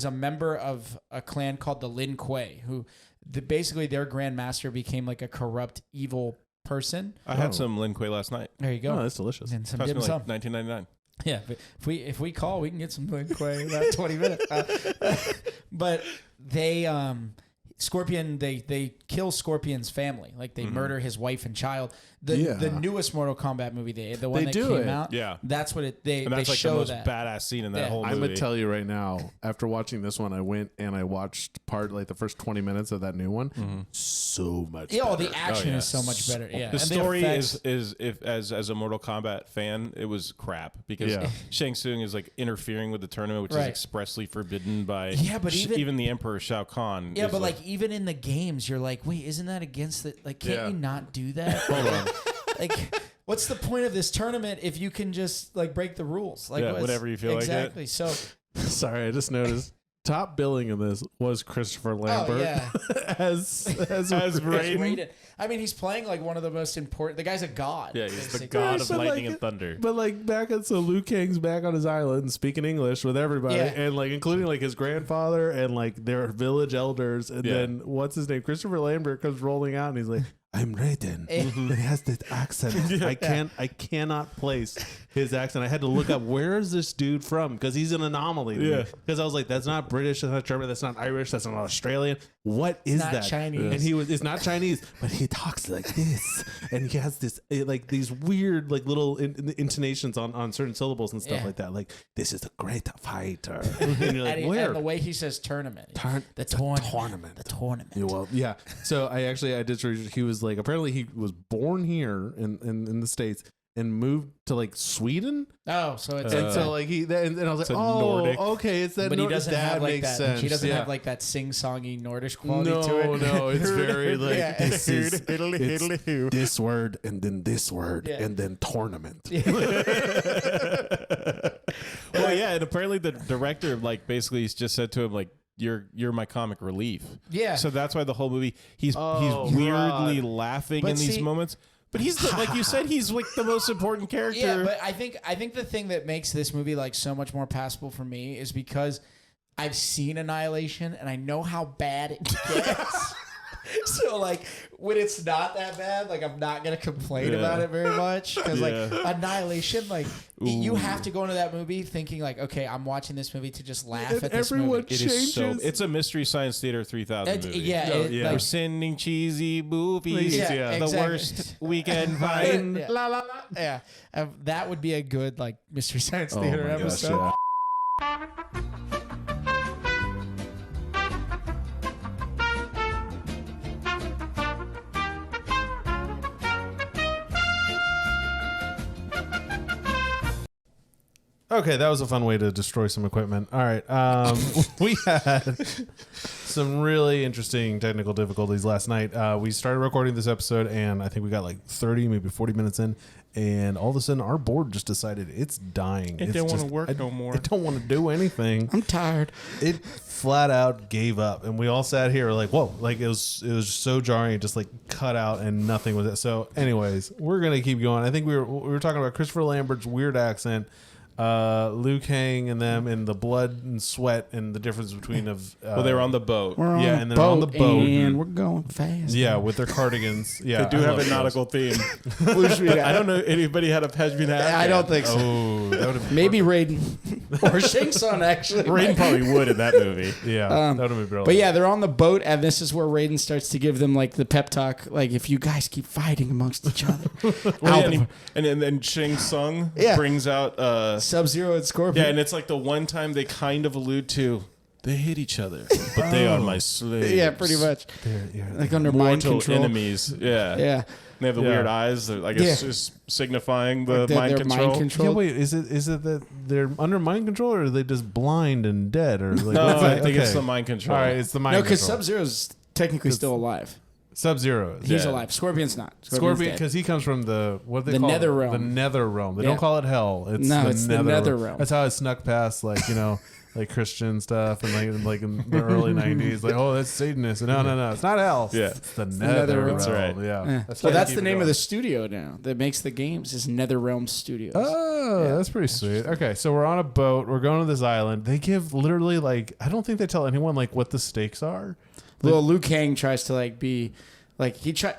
a member of a clan called the Lin Kuei, who basically their grandmaster became like a corrupt, evil person. I had some Lin Kuei last night. There you go. Oh, that's delicious. And some Cost me dim sum. like $19.99. Yeah, but if we call, we can get some Lin Kuei in about 20 minutes. But they Scorpion they kill Scorpion's family, like they murder his wife and child. The newest Mortal Kombat movie, the one They that do came it. out, Yeah. that's what they And that's they like the show most that. badass scene in that Yeah. whole I'm movie. gonna tell you right now. After watching this one, I went and I watched the first 20 minutes of that new one. So much. Yeah, better. the action yeah. is so much better. Yeah, The and story effects- is if as a Mortal Kombat fan, it was crap because Yeah. Shang Tsung is like interfering with the tournament, which is Right. expressly forbidden by Yeah, but even- the Emperor Shao Kahn. Yeah, is but like even in the games, you're like, wait, isn't that against the like? Can't Yeah. you not do that? Hold on. Like, what's the point of this tournament if you can just like break the rules? Like, Yeah, what's- whatever you feel like it. exactly. So, Sorry, I just noticed. Top billing in this was Christopher Lambert yeah. as As Raiden. Raiden. I mean, he's playing like one of the most important. The guy's a god. yeah, he's the basically. god of But lightning like- and thunder. But like back at so Liu Kang's back on his island speaking English with everybody Yeah. and like including like his grandfather and like their village elders and Yeah. then what's his name? Christopher Lambert comes rolling out and he's like, I'm Raiden. And he has this accent. I cannot place his accent. I had to look up where is this dude from? Because he's an anomaly. Yeah. Because I was like, that's not British, that's not German, that's not Irish, that's not Australian. What is Not that? Chinese. And it's not Chinese, but he talks like this. And he has this like these weird like little intonations on certain syllables and stuff Yeah. like that. Like, this is a great fighter. And you're like, And, where? and the way he says tournament. The tournament. The tournament. Yeah, well, yeah. So I did research. He was like apparently he was born here in the States and moved to like Sweden. Oh, so it's And so like and I was like, it's a oh, Nordic. okay, it's that. but he doesn't that have like makes that. sense. He doesn't yeah. have like that sing-songy Nordish quality no, to it. no, it's very like Yeah. this is It's- this word and then this word Yeah. and then tournament. Well, yeah, and apparently the director like basically just said to him like, "You're my comic relief." Yeah. So that's why the whole movie he's Oh, weirdly God. laughing But in these see- moments. But he's like you said, he's like the most important character. Yeah, but I think the thing that makes this movie like so much more passable for me is because I've seen Annihilation and I know how bad it gets. So like when it's not that bad, like I'm not gonna complain Yeah. about it very much because like Yeah. Annihilation, like you Ooh. have to go into that movie thinking like, okay, I'm watching this movie to just laugh And at this everyone movie. It is so. changes. It's a Mystery Science Theater 3000 It- movie. yeah, No, it- yeah. We're like- sending cheesy movies. Yeah, The exactly. worst weekend find. Yeah. La la la. Yeah, that would be a good like Mystery Science Oh Theater my gosh, episode. yeah. Okay, that was a fun way to destroy some equipment. All right. We had some really interesting technical difficulties last night. We started recording this episode, and I think we got like 30, maybe 40 minutes in, and all of a sudden our board just decided it's dying. It It's didn't wanna just- work I- no more. It don't want to do anything. I'm tired. It flat out gave up, and we all sat here like, whoa, like it was so jarring. It just like cut out, and nothing was it. So, anyways, we're gonna keep going. I think we were talking about Christopher Lambert's weird accent. Liu Kang and them, and the blood and sweat and the difference between of. Well, they were on the boat. We're on Yeah, a and they're boat on the boat. and we're going fast. Yeah, with their cardigans. Yeah, They do I have love a nautical theme. Which we I don't know anybody had a Pashmina Afghan. I don't think so. Oh, that would have Maybe Raiden or Shang Tsung actually. Raiden probably would in that movie. Yeah, that would have been brilliant. But yeah, they're on the boat, and this is where Raiden starts to give them like the pep talk, like if you guys keep fighting amongst each other, Well, I'll- yeah, and then Shang Tsung Yeah. brings out Sub-Zero and Scorpion. yeah, and it's like the one time they kind of allude to they hit each other, but they are my slaves. Yeah, pretty much. Like under mind Mortal control. enemies. Yeah. Yeah. They have the Yeah. weird eyes. That I guess Yeah. is signifying the Like they're mind control. mind control. Yeah, wait, is it that they're under mind control, or are they just blind and dead, or like? No, what's I that? think it's Okay. the mind control. All right, it's the mind. No, because control. Sub-Zero's technically still alive. Sub-Zero. He's Dead. alive. Scorpion's not. Scorpion, dead. because he comes from the what do they The call nether it? realm. The nether realm. They Yeah. don't call it hell. It's No, the it's the nether nether realm. That's how it snuck past, like like Christian stuff, and like in the early '90s, like oh that's Satanist. No, it's not hell. Yeah. it's the nether nether realm. realm. That's right. Yeah, Yeah. That's Well, why they that's keep the it name of going. the studio now that makes the games is NetherRealm Studios. Oh, that's pretty sweet. Okay, so we're on a boat. We're going to this island. They give literally like I don't think they tell anyone like what the stakes are. Well, Liu Kang tries to like be like he tries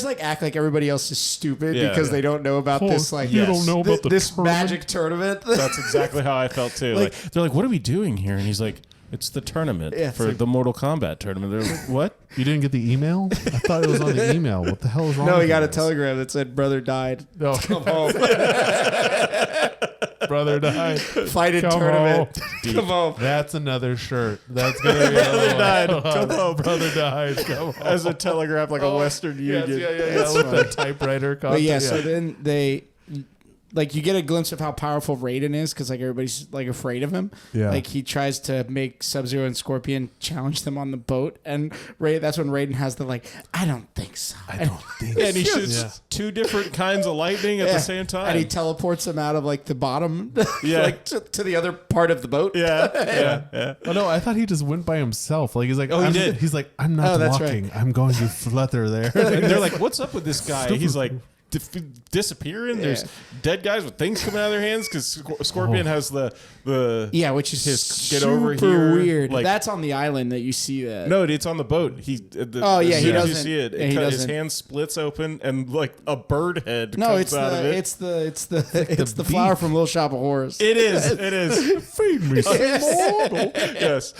to like act like everybody else is stupid Yeah. because they don't know about this like you don't know about the this tournament? magic tournament. That's exactly how I felt too. Like they're like, "What are we doing here?" And he's like, "It's the tournament Yeah, it's for like- the Mortal Kombat tournament." They're like, "What?" You didn't get the email? I thought it was on the email. What the hell is wrong? No, he with got you a guys? telegram that said brother died. Oh, Come home. brother died. Fight in Come tournament. Deep. Come home. That's another shirt. That's gonna be another one. died. Come home. Brother died. Come home. As a telegraph, like a Western Yes, Union. yeah. With the typewriter. But yeah, content, so then they like you get a glimpse of how powerful Raiden is because like everybody's like afraid of him. Yeah. Like he tries to make Sub-Zero and Scorpion challenge them on the boat, and that's when Raiden has the like, I don't think so. I don't think. Yeah, and he so. shoots Yeah. two different kinds of lightning at Yeah. the same time. And he teleports them out of like the bottom, Yeah. like to the other part of the boat. yeah. Oh no, I thought he just went by himself. Like he's like, Oh, he I'm- did. He's like, I'm not Oh, that's walking. I'm going to flutter there. And they're like, "What's up with this guy?" He's like disappearing. There's dead guys with things coming out of their hands because Scorpion has the Yeah, which is His super get over here, weird. like- That's on the island that you see that. No, it's on the boat. Oh, yeah, he You doesn't- see it. yeah, he His doesn't. hand splits open and like a bird head No, comes it's out of it. it's the flower from Little Shop of Horrors. It is. Feed me some Mortal. Yes.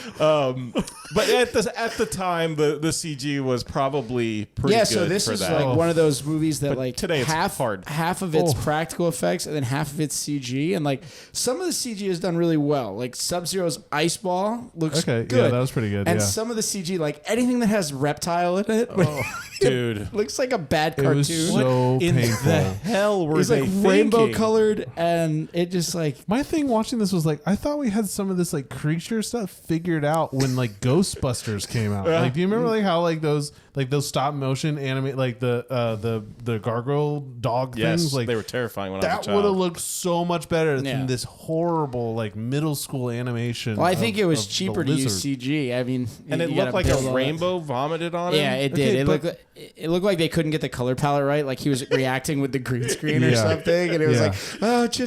But at the time, the CG was probably pretty Yeah, good so this for is that. like one of those movies that But like today it's hard. half of it's Oh. practical effects and then half of it's CG, and like some of the CG is done really well. Like Sub-Zero's ice ball looks Okay, good. yeah, that was pretty good. And yeah. some of the CG, like anything that has reptile in it, Dude. looks like a bad It cartoon. was so in painful. the hell were It's they like rainbow thinking? colored, and it just like My thing watching this was like I thought we had some of this like creature stuff figured out when like Ghostbusters came out. Like, do you remember like how like those stop motion animate like the gargoyle dog Yes, things? Like they were terrifying when I was that a would have child. looked so much better Yeah. than this horrible like middle school animation. well, I think it was of the cheaper to use lizard. CG. I mean, And it you looked gotta like build all a that. rainbow vomited on him. Yeah, it did. Okay, It but- looked like they couldn't get the color palette right. Like he was reacting with the green screen or Yeah. something, and it was Yeah. like,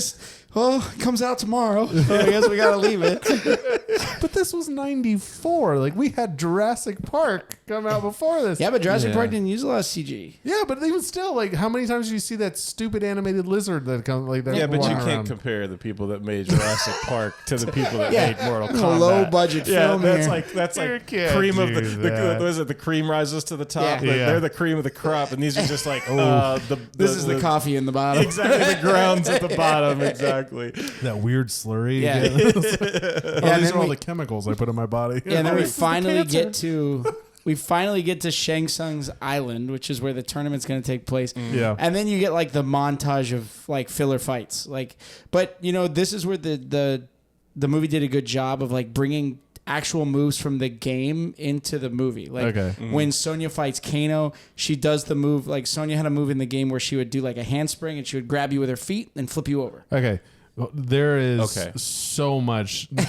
it comes out tomorrow. So I guess we gotta leave it. But this was '94. Like we had Jurassic Park come out before this. Yeah, but Jurassic Yeah. Park didn't use a lot of CG. Yeah, but even still, like, how many times do you see that stupid animated lizard that comes like that? Yeah, but you walking can't around? compare the people that made Jurassic Park to the people that Yeah, made Mortal a Kombat. low budget Yeah, film that's here. that's You like can't cream of do that. what is it? The cream rises to the top. Yeah. Like, Yeah. They're the cream of the crop, and these are just like This is the coffee in the bottom. exactly the grounds at the bottom. Exactly. That weird slurry. Yeah. again. Yeah, oh, and these then are all we- the chemicals I put in my body. Yeah, and then Oh, we it's the finally cancer. get to Shang Tsung's island, which is where the tournament's going to take place. Yeah. And then you get like the montage of like filler fights. Like, but you know, this is where the movie did a good job of like bringing actual moves from the game into the movie. Like Okay. when Sonya fights Kano, she does the move. Like Sonya had a move in the game where she would do like a handspring and she would grab you with her feet and flip you over. Okay. Well, there is Okay. so much that,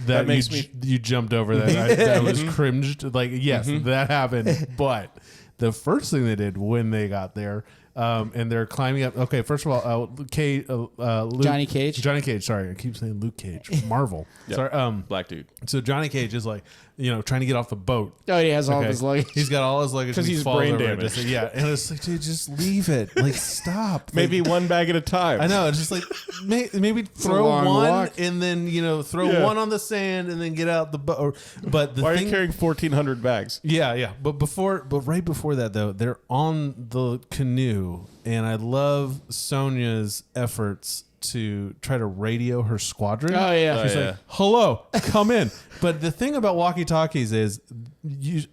That makes you jumped over that was cringed. Like, yes, that happened. But the first thing they did when they got there and they're climbing up. Okay, first of all, Luke, Johnny Cage. Johnny Cage. Sorry, I keep saying Luke Cage. Marvel. Yep. Sorry. Black dude. So Johnny Cage is like, trying to get off the boat. Oh, he has all of Okay. his luggage. He's got all his luggage 'Cause and he he's falls brain over it. damaged. Just- yeah, and it's like, dude, just leave it. Like, stop. Maybe Like, one bag at a time. I know. It's just like maybe a throw long one walk. and then throw Yeah. one on the sand and then get out the boat. But the Why are thing, you carrying 1,400 bags? yeah. But right before that though, they're on the canoe, and I love Sonya's efforts to try to radio her squadron. Oh yeah. She's like, "Hello, come in." But the thing about walkie-talkies is,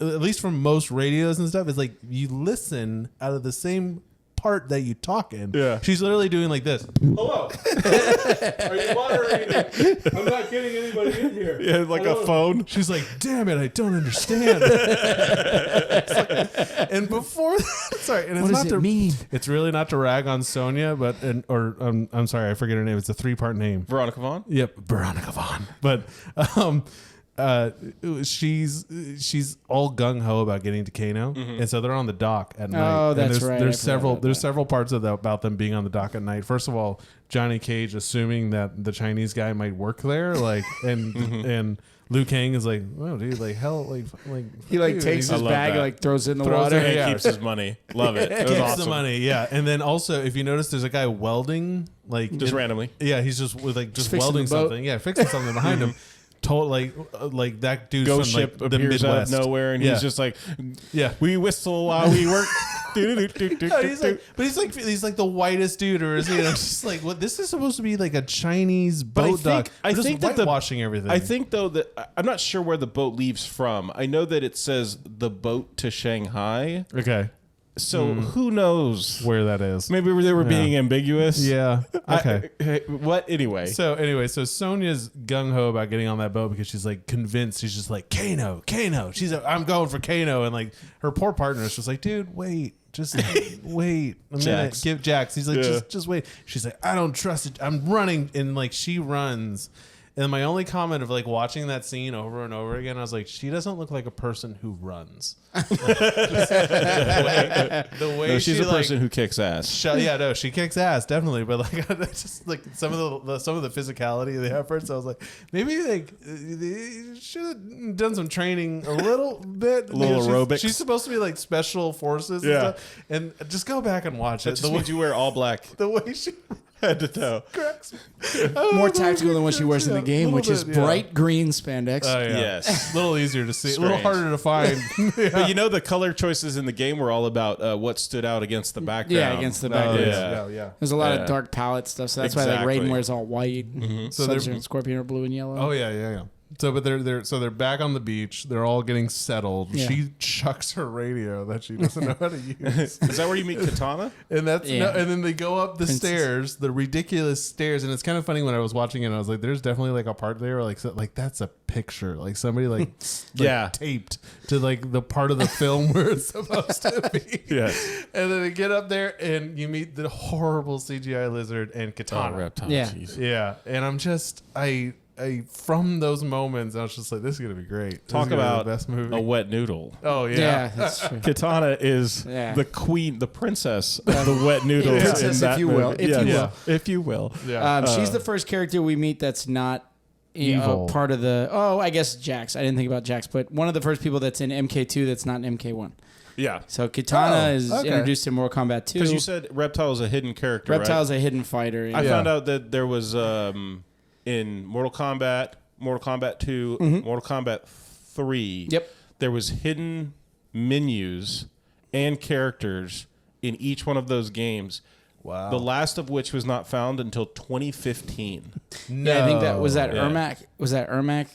at least from most radios and stuff, is like you listen out of the same part that you talk in. Yeah. She's literally doing like this. Hello. Are you moderating? I'm not getting anybody in here. Yeah, like a phone. She's like, damn it, I don't understand. It's like- and before, sorry, and it's What not does to it mean? It's really not to rag on Sonya, but I'm sorry, I forget her name. It's a 3-part name. Veronica Vaughn? Yep, Veronica Vaughn. But she's all gung ho about getting to Kano, and so they're on the dock at night. Oh, And that's there's, right. I There's forgot several about there's that. several parts about them being on the dock at night. First of all, Johnny Cage assuming that the Chinese guy might work there, like, and Liu Kang is like, oh, dude, like hell, like He like dude, takes he's- his love bag, that. like throws it in the Throws water. it, And yeah. keeps his money. Love it. It was gets awesome. the money, yeah. And then also, if you notice, there's a guy welding, like Just randomly. Yeah, he's just with like just fixing welding the boat. something. Yeah, fixing something behind him. Like that dude's Ghost from ship like the appears out of Midwest. nowhere, and Yeah. he's just like, Yeah. we whistle while we work. No, he's like the whitest dude, or is he? And I'm just like, what? This is supposed to be like a Chinese But I boat dock. think- I Just think that the- whitewashing everything. I think though that I'm not sure where the boat leaves from. I know that it says the boat to Shanghai. okay, So who knows? where that is. Maybe they were being ambiguous. Yeah. Okay. What anyway? So Sonya's gung ho about getting on that boat because she's like convinced. She's just like Kano. She's like, I'm going for Kano, and like her poor partner is just like, dude, wait, just wait a minute. Jax. Give Jax. He's like, Yeah. just wait. She's like, I don't trust it. I'm running, and like she runs. And my only comment of like watching that scene over and over again, I was like, she doesn't look like a person who runs. the way No, she's she a person who kicks ass. she kicks ass definitely, but like just like some of the physicality of the efforts, I was like, maybe like they should have done some training a little bit. Little aerobics. She's supposed to be like special forces, Yeah. and stuff, and just go back and watch That it. just means you wear all black The way she head to toe. cracks More tactical than what she wears in the game, which is bright green spandex. Oh, yeah. Yes. A little easier to see, a little Strange. harder to find. But you know the color choices in the game were all about what stood out against the background. Yeah, against the background. yeah. There's a lot Yeah. of dark palette stuff, so that's why Exactly. like Raiden wears all white. So So they're- and Scorpion are blue and yellow. Oh yeah. So, but they're back on the beach. They're all getting settled. Yeah. She chucks her radio that she doesn't know how to use, Is that where you meet Katana? and that's Yeah. and then they go up the Princess. stairs, the ridiculous stairs, and it's kind of funny when I was watching it. I was like, "There's definitely like a part there, where, like that's a picture, like somebody like Yeah. taped to like the part of the film where it's supposed to be." Yeah. And then they get up there, and you meet the horrible CGI lizard and Katana. reptile. Yeah. Jeez. Yeah, and I'm just I from those moments, I was just like, this is gonna be great. This Talk is gonna be about the best movie. a wet noodle. Oh yeah, yeah, that's true. Katana is Yeah. the queen, the princess of the wet noodle. Princess, in if that you will. movie. If you Yes. If you will. yeah. She's the first character we meet that's not Evil. part of the. Oh, I guess Jax. I didn't think about Jax, but one of the first people that's in MK2 that's not in MK1. Yeah. So Katana Oh, is okay. introduced in Mortal Kombat 2. Because you said Reptile is a hidden character, Reptile's a hidden fighter. right? I Yeah. found out that there was in Mortal Kombat 2, Mortal Kombat 3. Yep. There was hidden menus and characters in each one of those games. Wow. The last of which was not found until 2015. Yeah, I think that was that Yeah. Ermac. Was that Ermac?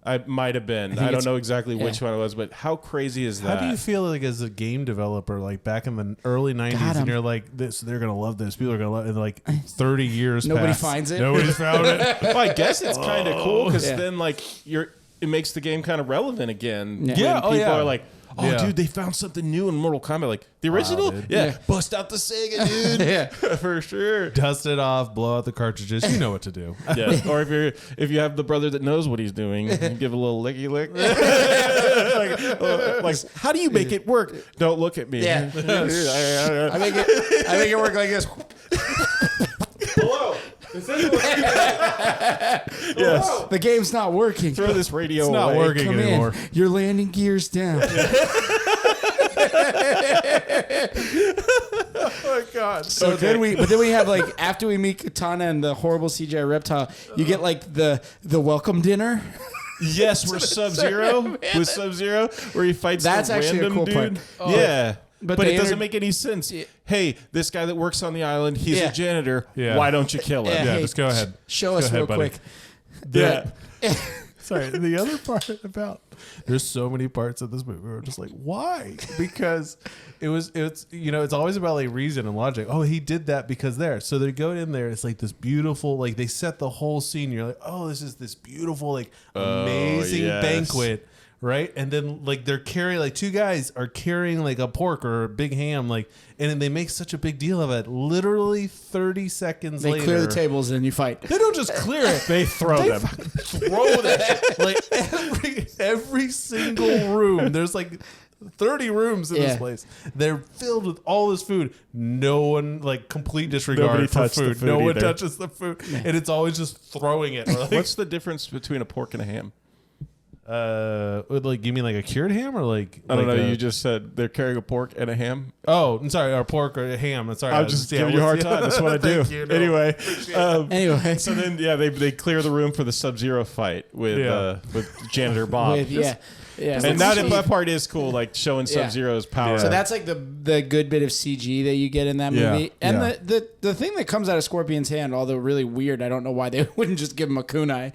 I might have been. think I don't it's- know exactly which yeah. one it was, but how crazy is How that? do you feel like as a game developer, like back in the early '90s, God, and you're like, "This, they're gonna love this. People are gonna love." it. And like 30 years, Nobody pass. finds it. Nobody's found it. Well, I guess it's kind of cool because Yeah. then like it makes the game kind of relevant again. Yeah. When Yeah, oh, people yeah. are like, oh, Yeah. dude, they found something new in Mortal Kombat. Like the original, dude. yeah, bust out the Sega, dude, Yeah. for sure. Dust it off, blow out the cartridges. You know what to do. Yeah, or if you have the brother that knows what he's doing, you give a little licky lick. like, how do you make it work? Don't look at me. Yeah. I I make it work like this. Hello. Is this yes. The game's not working. Throw this radio It's not away. working Come anymore. in. You're landing gears down. Oh my god. So then we have like after we meet Katana and the horrible CGI reptile, you get like the welcome dinner. Yes, we're Sub-Zero with Sub-Zero, where he fights That's the actually a random cool part. dude. Oh. Yeah. But But they it doesn't entered- make any sense. Hey, this guy that works on the island, he's Yeah. a janitor. Yeah. Why don't you kill him? Yeah. Yeah, Hey, just go ahead. Show us ahead, real buddy. quick. Yeah. Sorry, the other part about there's so many parts of this movie where we're just like, why? Because it's it's always about like reason and logic. Oh, he did that because there. So they go in there, it's like this beautiful, like they set the whole scene. You're like, oh, this is this beautiful, like amazing yes. banquet. Right. And then like they're carrying like two guys are carrying like a pork or a big ham, like, and then they make such a big deal of it. Literally 30 seconds They later. clear the tables and you fight. They don't just clear it. They throw them. Throw that shit. Like every single room. There's like 30 rooms in this Yeah. place. They're filled with all this food. No one, like, complete disregard Nobody for touched the food. food No one either. touches the food, and it's always just throwing it. Like, What's the difference between a pork and a ham? like you mean like a cured ham or like I don't like know. a- You just said they're carrying a pork and a ham. Oh, I'm sorry, or pork or a ham. I'm sorry. I'm just giving you a hard time. That's what I do. Thank you. No. Anyway, Anyway, so then they clear the room for the Sub-Zero fight with Yeah. Janitor Bob. yeah. And that part is cool, like showing Yeah. Sub-Zero's power. So that's like the good bit of CG that you get in that Yeah, movie. And yeah. the thing that comes out of Scorpion's hand, although really weird, I don't know why they wouldn't just give him a kunai.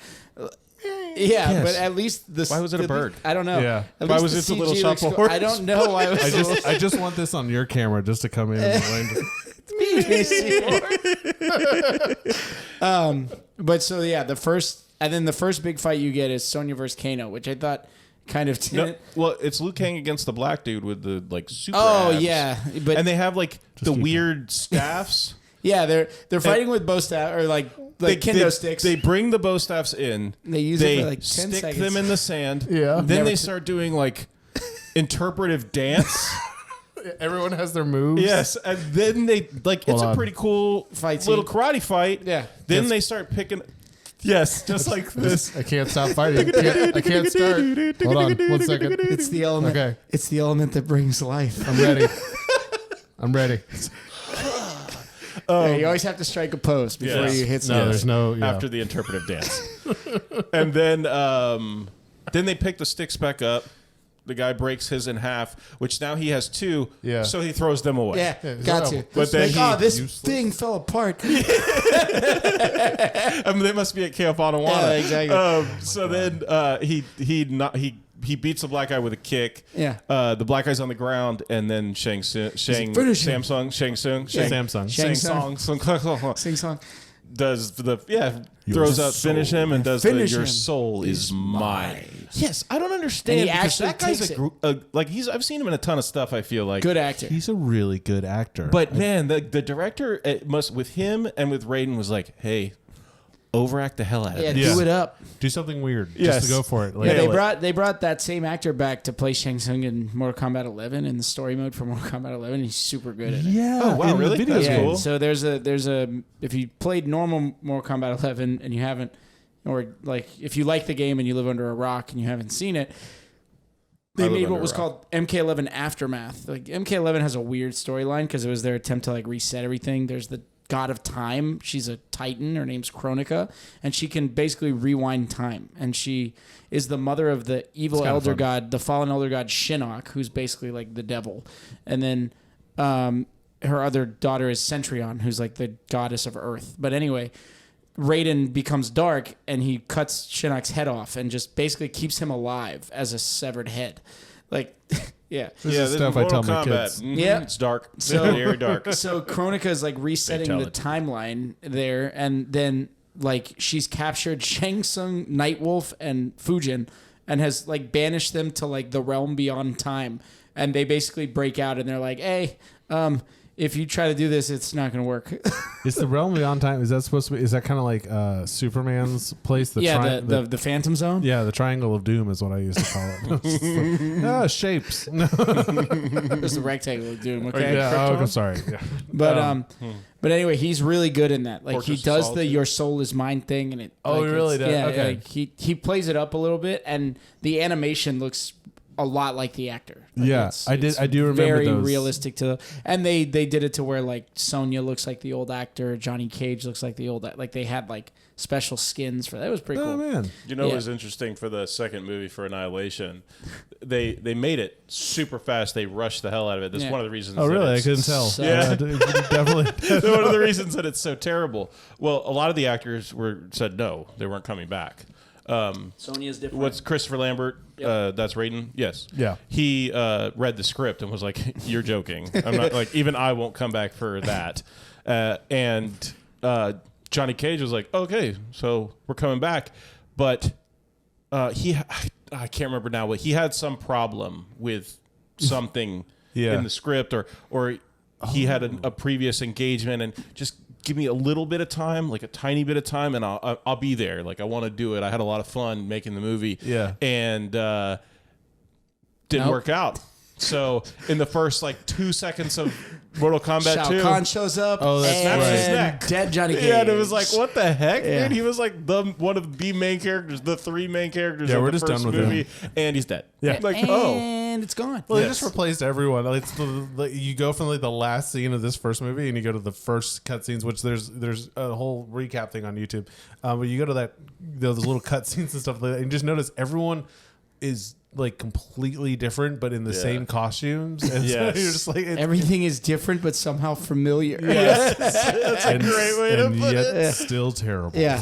Yeah, Yes. but at least Why was it a bird? I don't know. Yeah. At Why least was the it a little CG shop looks of cool. horse? I don't know why it was I just want this on your camera just to come in and land. But so yeah, the first big fight you get is Sonya versus Kano, which I thought kind of No, didn't. well, it's Liu Kang against the black dude with the like super. Oh abs. yeah, but And they have like the keep weird staffs. yeah, they're fighting with bow staff or like kendo sticks. They bring the bow staffs in. They use it for like 10 stick seconds. them in the sand. Yeah. Then Never they t- start doing like interpretive dance. Everyone has their moves. Yes, and then they like it's Hold a on. pretty cool Fight little scene. karate fight. Yeah. Then they start picking. Yes, just like this. I can't stop fighting. I can't start. Hold on, 1 second. It's the element. Okay. It's the element that brings life. I'm ready. I'm ready. Yeah, you always have to strike a pose before Yes. you hit No, something. there's no. Yeah. After the interpretive dance, and then they pick the sticks back up. The guy breaks his in half, which now he has two. Yeah. So he throws them away. Yeah, Yeah, got so- to. But then like, he- this useless. thing fell apart. I mean, they must be at Camp Anawana. Yeah, exactly. So then he beats the black guy with a kick. Yeah. The black guy's on the ground, and then Finish him. Shang Tsung Samsung. Shang Tsung Sing song. does throws out finish him and does Finish your him soul is mine. Yes, I don't And understand. he because actually that guy's takes like I've seen him in a ton of stuff. I feel like Good actor. He's a really good actor. But man, the director must with him and with Raiden was like, hey, overact the hell out of Yeah, it. Yeah. do it up. do something weird Yes. just to go for it. Like, Yeah, Nail it. they brought that same actor back to play Shang Tsung in Mortal Kombat 11 in the story mode for Mortal Kombat 11. He's super good at it. yeah. Oh, wow, in the really? video That's game. cool. So there's a if you played normal Mortal Kombat 11 and you haven't, or like if you like the game and you live under a rock and you haven't seen it, I they live made under what a was rock. called MK11 Aftermath. Like MK11 has a weird storyline because it was their attempt to like reset everything. There's the God of Time. She's a Titan. Her name's Kronika, and she can basically rewind time. And she is the mother of the evil kinda elder fun. god, the fallen elder god Shinnok, who's basically like the devil. And then her other daughter is Centurion, who's like the goddess of Earth. But anyway, Raiden becomes dark and he cuts Shinnok's head off and just basically keeps him alive as a severed head. Like, yeah. This is stuff I tell my kids. Mhm, Yeah. It's dark. So- Very dark. So Kronika is like resetting the Fatality. timeline there, and then like she's captured Shang Tsung, Nightwolf, and Fujin, and has like banished them to like the realm beyond time. And they basically break out and they're like, hey, if you try to do this, it's not going to work. Is the realm beyond time? Is that supposed to be? Is that kind of like Superman's place? The Phantom Zone. Yeah, the Triangle of Doom is what I used to call it. Shapes. No. There's the rectangle of doom. Okay. Yeah. Oh, I'm sorry. Yeah. But anyway, he's really good in that. Like Fortress he does of the Solitude. "your soul is mine" thing, and it. Oh, like, he really it's- does? Yeah. Okay. Like, he plays it up a little bit, and the animation looks a lot like the actor. Like, Yeah, I do remember very those. realistic and they did it to where like Sonya looks like the old actor, Johnny Cage looks like the old, like they had like special skins for that. It was pretty Oh cool. man. You know Yeah. what was interesting for the second movie for Annihilation? They made it super fast. They rushed the hell out of it. That's Yeah. one of the reasons. Oh that really? I it's- couldn't tell. So- Yeah. Definitely. one of the reasons that it's so terrible. Well, a lot of the actors said no, they weren't coming back. Sonya's different. What's Christopher Lambert? That's Raiden. Yes. Yeah. He read the script and was like, "You're joking. I'm not like even I won't come back for that." And Johnny Cage was like, "Okay, so we're coming back," but I can't remember now. But he had some problem with something Yeah. in the script, or he had a previous engagement, and just give me a little bit of time, like a tiny bit of time, and I'll be there. Like I want to do it. I had a lot of fun making the movie. Yeah. And didn't Nope. work out. So in the first like 2 seconds of Mortal Kombat Shao 2, Kahn shows up. Oh, that's and right. His neck. Dead Johnny Cage. yeah, and it was like, what the heck, Yeah. dude? He was like one of the main characters, the three main characters Yeah, of we're the just first done with movie, and he's dead. Yeah. Like, and oh. it's gone. Well, they Yes. just replaced everyone. Like, you go from like the last scene of this first movie, and you go to the first cutscenes, which there's a whole recap thing on YouTube. But you go to those little cutscenes and stuff like that, and you just notice everyone is like completely different, but in the Yeah. same costumes. And so Yes. you're just like Everything is different, but somehow familiar. Yes. That's a and, great way to and put yet it. still terrible. Yeah.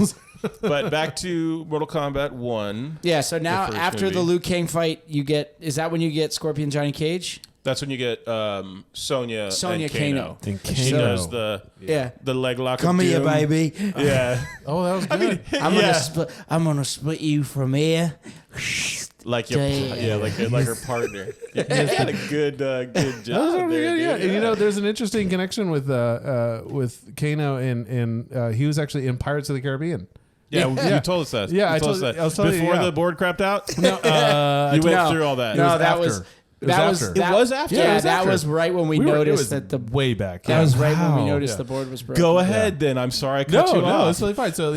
But back to Mortal Kombat 1. Yeah, so now first after the movie. Liu Kang fight, is that when you get Scorpion Johnny Cage? That's when you get Sonya and Kano. And She Kano. does the Yeah. leg lock. Come of here, doom. baby. Yeah. Oh, that was good. I'm gonna split you from here. Like your Damn. like her partner. You had a good That was job pretty there, good, yeah. dude. And you know, there's an interesting connection with Kano, and he was actually in Pirates of the Caribbean. Yeah, you told us that. Yeah, You I told us told- that. I was telling you, Before yeah. the board crapped out. No, You went No. through all that. It was No, that after. was It was that was after. that, It was after. Yeah, Yeah, it was that after. was right when we it noticed was that the way back. that was right when we Wow. noticed Yeah. the board was broken. Go ahead, then. I'm sorry I cut you No, off. it's really fine. So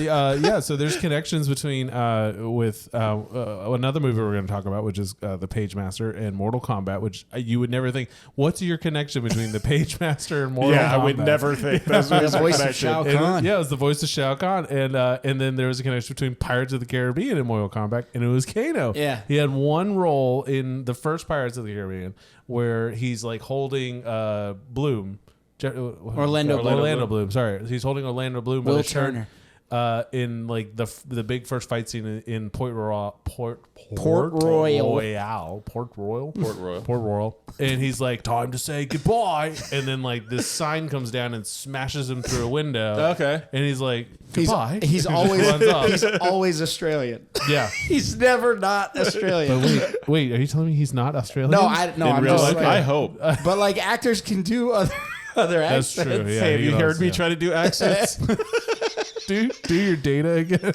so there's connections between with another movie we're going to talk about, which is the Page Master and Mortal Kombat, which you would never think. What's your connection between the Page Master and Mortal Kombat? I would never think those The movies are voice of connected. Shao And Kahn. yeah, it was the voice of Shao Kahn, and then there was a connection between Pirates of the Caribbean and Mortal Kombat, and it was Kano. Yeah. he had one role in the first Pirates of the Caribbean where he's like holding Bloom, Orlando Bloom. Sorry, he's holding Orlando Bloom. by Will the shirt, Turner. in like the big first fight scene in Port Royal, Port Royal. and he's like, time to say goodbye, and then like this sign comes down and smashes him through a window. Okay. And he's like, goodbye. He's always Runs off. he's always Australian. Yeah. He's never not Australian. Wait, are you telling me he's not Australian? No, In I'm real just life, like, I hope. but like actors can do other That's accents. true. Yeah, Hey, have you knows, heard me yeah. try to do accents? do your data again?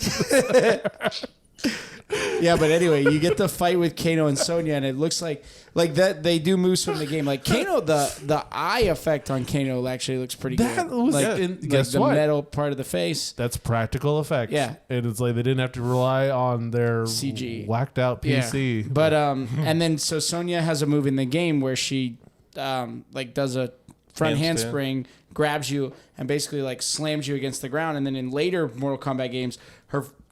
Yeah, but anyway, you get the fight with Kano and Sonya, and it looks like that they do moves from the game. Like Kano, the eye effect on Kano actually looks pretty That good. was- like, and like guess the what? metal part of the face. That's practical effects. Yeah. And it's like they didn't have to rely on their CG. whacked out PC. Yeah. But and then so Sonya has a move in the game where she like does a front Handstand. handspring, grabs you, and basically like slams you against the ground. And then in later Mortal Kombat games,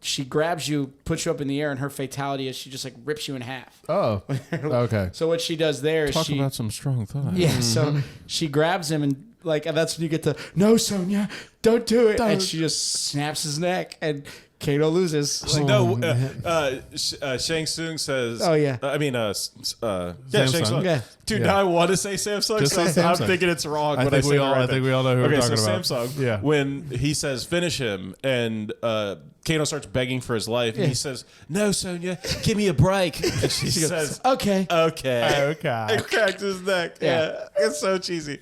she grabs you, puts you up in the air, and her fatality is she just like rips you in half. Oh, okay. So what she does there is Talk she about some strong thoughts. yeah, so she grabs him and like, and that's when you get to, no, Sonya, don't do it. And she just snaps his neck, and Kano loses. Like, Shang Tsung says. Oh, yeah. Shang Samsung. Tsung. Yeah. Dude, Yeah. now I want to say Samsung. Just So say I'm Samsung. thinking it's wrong. I When think say we the all. right I think thing. we all know who Okay, we're so talking about. Samsung. Yeah. When he says finish him, and Kano starts begging for his life, and he says, "No, Sonya, give me a break." And she says, okay. "Okay." Okay. And cracked his neck. Yeah. Yeah, it's so cheesy.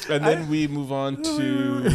And then we move on to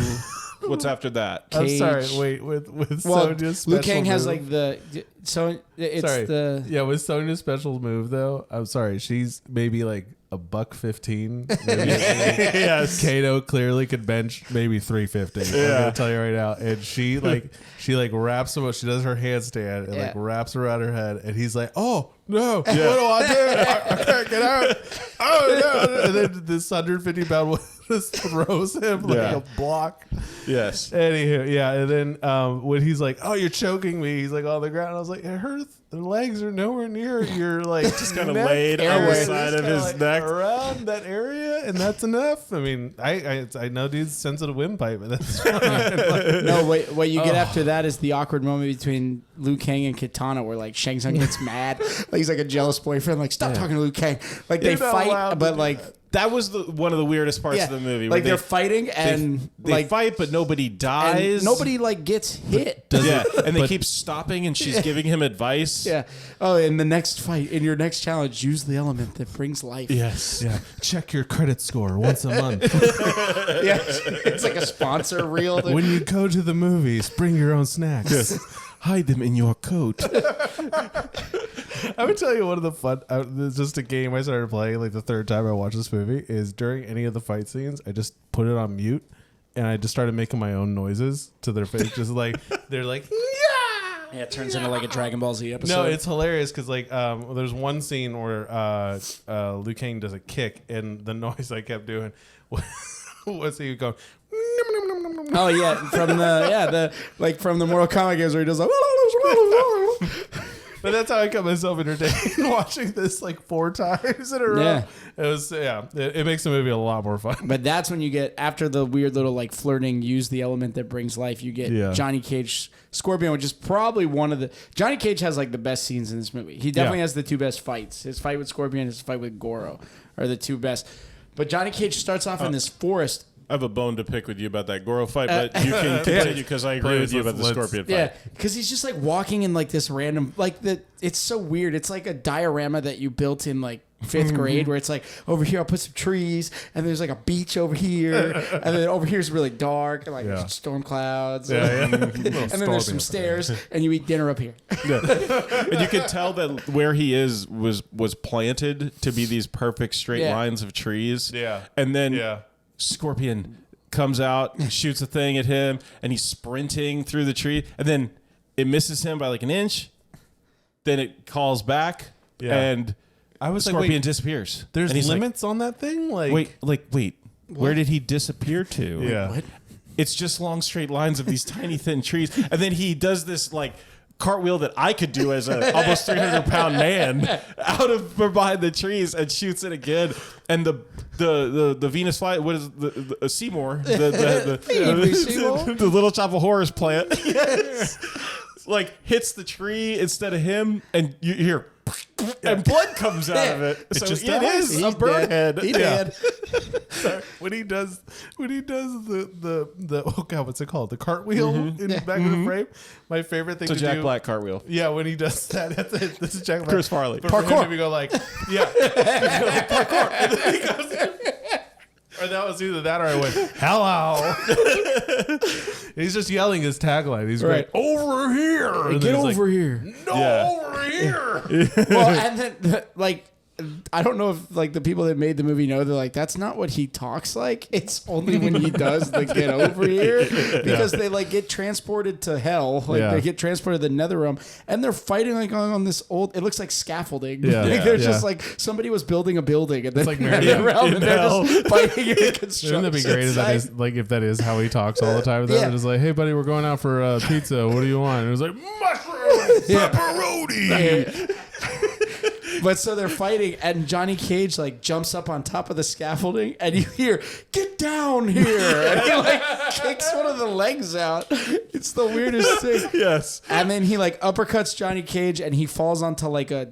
what's after that. I'm Cage. sorry. Wait, with Well, Sonya's Liu special Kang has move- like the, so it's Sorry. the, Yeah, with Sonya's special move though, I'm sorry, she's maybe like $115. Maybe Yes. Kato clearly could bench maybe 350. I'm Yeah. gonna tell you right now. And she wraps him up. She does her handstand and like Yeah. wraps around her head. And he's like, "Oh no, what do I do? I can't get out. Oh no!" And then this 150-pound woman just throws him like Yeah. a block. Yes. Anywho, yeah, and then when he's like, "Oh, you're choking me," he's like on the ground. I was like, her legs are nowhere near your like Just kind of neck laid on the area. side Just of kinda, his like, neck. around that area, and that's enough. I mean, I know dude's sensitive windpipe, but that's fine. no, what you get after that is the awkward moment between Liu Kang and Kitana where like Shang Tsung gets mad. Like he's like a jealous boyfriend. Like, stop talking to Liu Kang. Like they You're not fight, allowed to but do like, That was one of the weirdest parts yeah, of the movie. like where they're fighting and they like fight, but nobody and dies. nobody like gets hit. Yeah, and they keep stopping, and she's giving him advice. Yeah. Oh, in the next fight, in your next challenge, use the element that brings life. Yes. Yeah, check your credit score once a month. Yeah. It's like a sponsor reel. When you go to the movies, bring your own snacks. Hide them in your coat. I would tell you one of the fun. It's just a game I started playing like the third time I watched this movie. Is during any of the fight scenes, I just put it on mute, and I just started making my own noises to their face, just like they're like. Yeah, it turns into like a Dragon Ball Z episode. No, it's hilarious because like there's one scene where Liu Kang does a kick, and the noise I kept doing was he would go. Oh yeah, from the Mortal Kombat games where he does like. But that's how I got myself entertained watching this like 4 times in a row. Yeah. It was it makes the movie a lot more fun. But that's when you get, after the weird little like flirting, use the element that brings life, you get Yeah. Johnny Cage Scorpion, which is probably one of the, Johnny Cage has like the best scenes in this movie. He definitely has the 2 best fights. His fight with Scorpion, his fight with Goro are the 2 best. But Johnny Cage starts off in this forest. I have a bone to pick with you about that Goro fight, but you can continue because I agree with you about the Scorpion fight. Yeah, because he's just like walking in like this random, like it's so weird. It's like a diorama that you built in like 5th grade where it's like, over here I'll put some trees and there's like a beach over here and then over here is really dark and like Yeah. storm clouds Yeah. and then there's some stairs and you eat dinner up here. And you can tell that where he is was planted to be these perfect straight Yeah. lines of trees. Yeah. And then Yeah. Scorpion comes out, shoots a thing at him, and he's sprinting through the tree, and then it misses him by like an inch. Then it calls back, Yeah. and I was Scorpion like, wait, disappears. there's and he's limits on that thing? Like, Wait. Where did he disappear to? Yeah. What? It's just long straight lines of these tiny thin trees, and then he does this like cartwheel that I could do as a almost 300-pound man out of from behind the trees and shoots it again. And the Venus fly, what is the Seymour, the little chop of horrors plant, like hits the tree instead of him, and you hear. And blood comes out of it. So just it dies. is a He's bird dead. head. He Yeah. did. Sorry, when he does the oh god, what's it called? The cartwheel in the back of the frame. My favorite thing So to Jack do. Black cartwheel. Yeah, when he does that, that's it. This is Jack Black. Chris Farley. But for Parkour. him to go like, yeah, parkour. And then he goes, or that was either that or I went, hello. He's just yelling his tagline. He's Right. great. Over here. And Get then he's over like, here. no, Yeah. over here. Well, and then like, I don't know if like the people that made the movie know, they're like, that's not what he talks like. It's only when he does the get over here, because they like get transported to hell, like Yeah. they get transported to the Netherrealm, and they're fighting like on this old. It looks like scaffolding. Yeah. Like, Yeah. they're Yeah. just like somebody was building a building, and then like they're Mary around in and they're hell. just fighting in construction. Wouldn't that be great if that site. is like if that is how he talks all the time? With Yeah. them? It's like, hey buddy, we're going out for pizza. What do you want? And it was like mushroom pepperoni. But so they're fighting, and Johnny Cage like jumps up on top of the scaffolding, and you hear, "Get down here. And he like kicks one of the legs out. It's the weirdest thing. Yes. And then he like uppercuts Johnny Cage and he falls onto like a